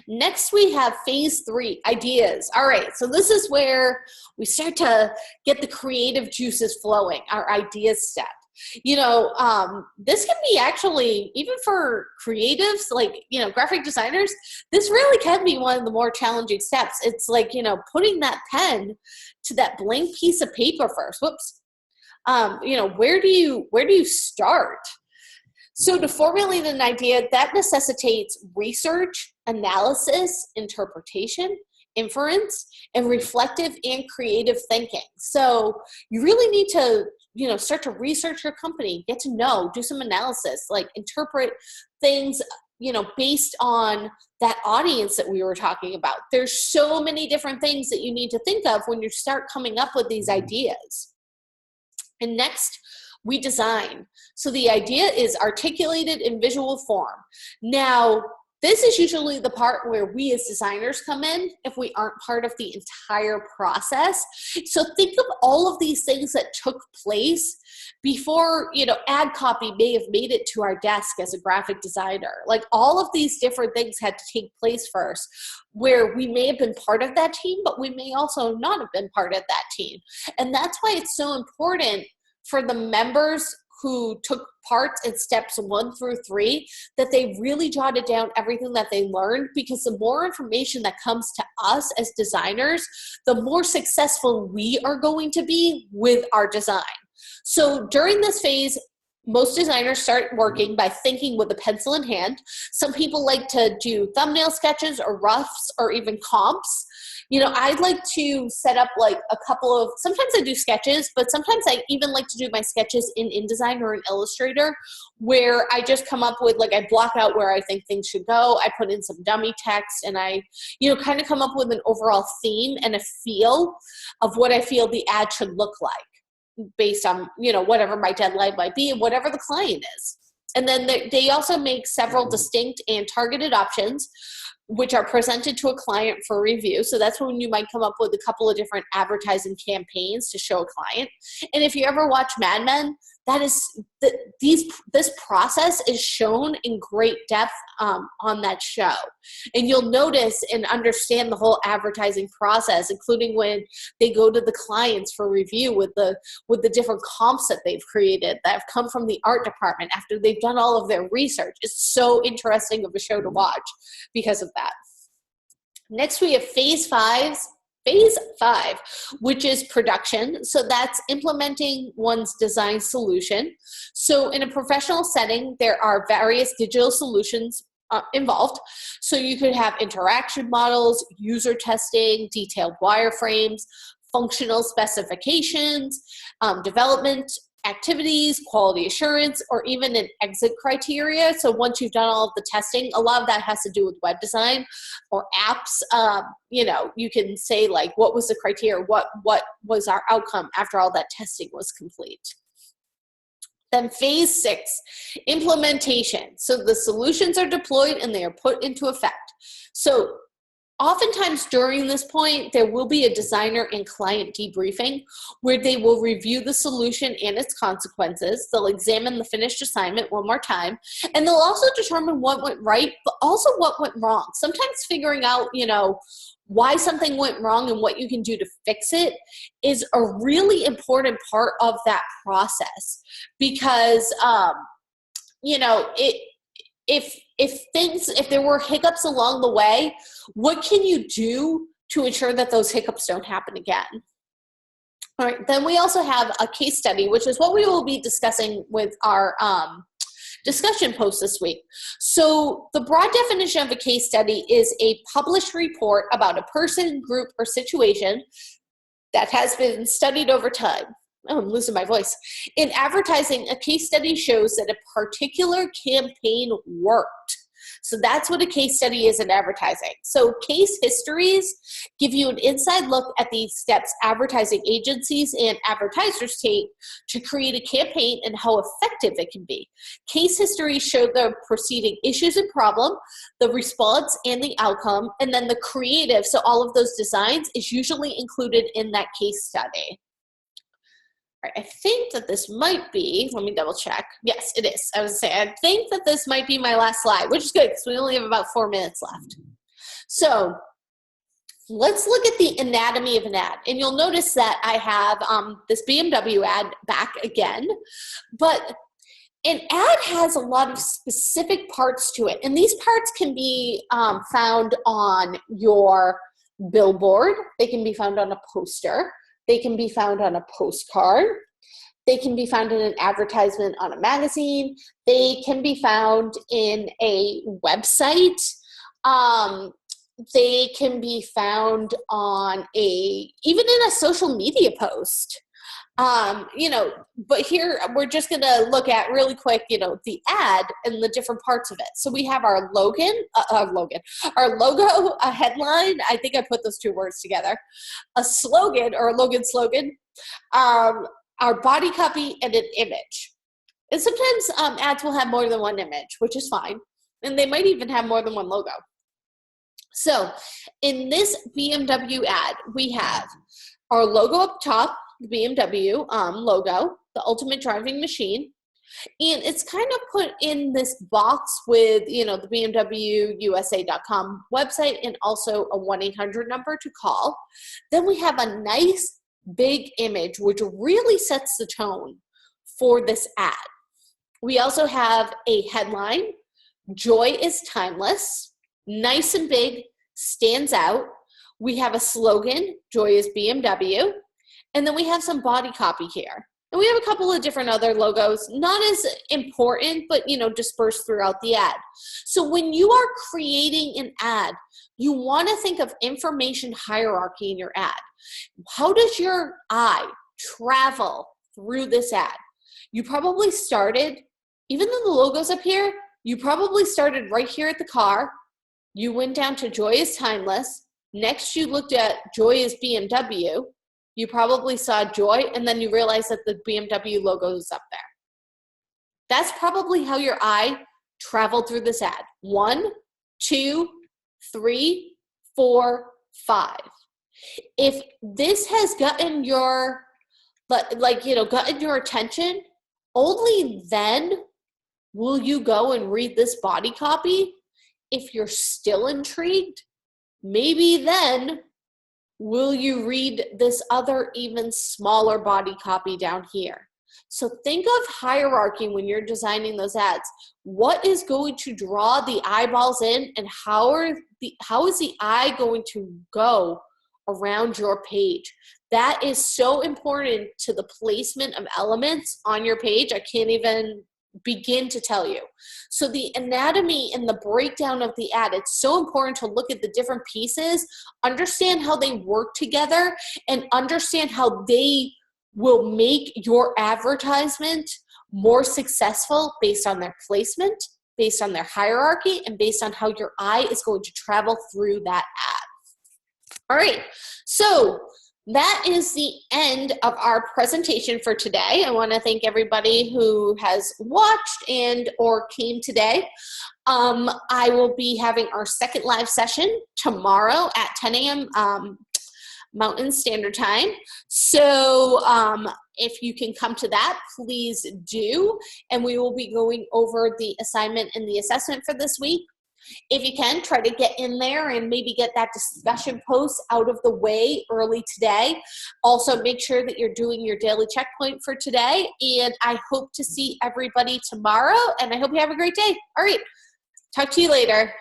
S1: Next, we have phase 3, ideas. All right, so this is where we start to get the creative juices flowing, our ideas step. This can be actually, even for creatives, like, graphic designers, this really can be one of the more challenging steps. It's like, putting that pen to that blank piece of paper first. Whoops. Where do you start? So to formulate an idea, that necessitates research, analysis, interpretation, inference, and reflective and creative thinking. So you really need to, start to research your company, get to know, do some analysis, like interpret things, based on that audience that we were talking about. There's so many different things that you need to think of when you start coming up with these ideas. And next, we design. So the idea is articulated in visual form. Now, this is usually the part where we as designers come in if we aren't part of the entire process. So think of all of these things that took place before, ad copy may have made it to our desk as a graphic designer. Like all of these different things had to take place first, where we may have been part of that team, but we may also not have been part of that team. And that's why it's so important for the members who took part in steps 1 through 3, that they really jotted down everything that they learned, because the more information that comes to us as designers, the more successful we are going to be with our design. So during this phase, most designers start working by thinking with a pencil in hand. Some people like to do thumbnail sketches or roughs or even comps. I'd like to set up like a couple of, sometimes I do sketches, but sometimes I even like to do my sketches in InDesign or in Illustrator, where I just come up with, like, I block out where I think things should go. I put in some dummy text, and I, kind of come up with an overall theme and a feel of what I feel the ad should look like, based on, whatever my deadline might be and whatever the client is. And then they also make several distinct and targeted options, which are presented to a client for review. So that's when you might come up with a couple of different advertising campaigns to show a client. And if you ever watch Mad Men, that is this process is shown in great depth on that show. And you'll notice and understand the whole advertising process, including when they go to the clients for review with the different comps that they've created that have come from the art department after they've done all of their research. It's so interesting of a show to watch because of that. Next, we have phase 5, which is production. So that's implementing one's design solution. So in a professional setting, there are various digital solutions involved. So you could have interaction models, user testing, detailed wireframes, functional specifications, development activities, quality assurance, or even an exit criteria. So once you've done all of the testing, a lot of that has to do with web design or apps. You can say, like, what was the criteria? What was our outcome after all that testing was complete? Then phase 6, implementation. So the solutions are deployed and they are put into effect. So oftentimes during this point, there will be a designer and client debriefing where they will review the solution and its consequences. They'll examine the finished assignment one more time, and they'll also determine what went right, but also what went wrong. Sometimes figuring out, why something went wrong and what you can do to fix it is a really important part of that process, because, if there were hiccups along the way, what can you do to ensure that those hiccups don't happen again? All right, then we also have a case study, which is what we will be discussing with our discussion post this week. So the broad definition of a case study is a published report about a person, group, or situation that has been studied over time. Oh, I'm losing my voice. In advertising, a case study shows that a particular campaign worked. So that's what a case study is in advertising. So case histories give you an inside look at the steps advertising agencies and advertisers take to create a campaign and how effective it can be. Case histories show the preceding issues and problem, the response and the outcome, and then the creative, so all of those designs, is usually included in that case study. I think that this might be, let me double check. Yes, it is. I think that this might be my last slide, which is good because we only have about 4 minutes left. So let's look at the anatomy of an ad. And you'll notice that I have this BMW ad back again. But an ad has a lot of specific parts to it. And these parts can be found on your billboard. They can be found on a poster. They can be found on a postcard. They can be found in an advertisement on a magazine. They can be found in a website. They can be found on even in a social media post. But here we're just going to look at really quick, the ad and the different parts of it. So we have our logo, a headline. I think I put those two words together, a slogan or a Logan slogan, our body copy, and an image. And sometimes ads will have more than one image, which is fine. And they might even have more than one logo. So in this BMW ad, we have our logo up top, the BMW logo, the ultimate driving machine. And it's kind of put in this box with, the BMWUSA.com website and also a 1-800 number to call. Then we have a nice big image, which really sets the tone for this ad. We also have a headline, "Joy is timeless," nice and big, stands out. We have a slogan, "Joy is BMW." And then we have some body copy here. And we have a couple of different other logos, not as important, but, dispersed throughout the ad. So when you are creating an ad, you want to think of information hierarchy in your ad. How does your eye travel through this ad? You probably started, even though the logo's up here, you probably started right here at the car. You went down to "Joy is timeless." Next, you looked at "Joy is BMW." You probably saw "Joy," and then you realized that the BMW logo is up there. That's probably how your eye traveled through this ad. 1, 2, 3, 4, 5. If this has gotten your, gotten your attention, only then will you go and read this body copy. If you're still intrigued, maybe then will you read this other even smaller body copy down here. So think of hierarchy when you're designing those ads. What is going to draw the eyeballs in, and how is the eye going to go around your page? That is so important to the placement of elements on your page. I can't even begin to tell you. So the anatomy and the breakdown of the ad, it's so important to look at the different pieces, understand how they work together, and understand how they will make your advertisement more successful based on their placement, based on their hierarchy, and based on how your eye is going to travel through that ad. All right, so that is the end of our presentation for today. I want to thank everybody who has watched and or came today. I will be having our second live session tomorrow at 10 a.m. Mountain Standard Time. So if you can come to that, please do. And we will be going over the assignment and the assessment for this week. If you can, try to get in there and maybe get that discussion post out of the way early today. Also, make sure that you're doing your daily checkpoint for today. And I hope to see everybody tomorrow. And I hope you have a great day. All right. Talk to you later.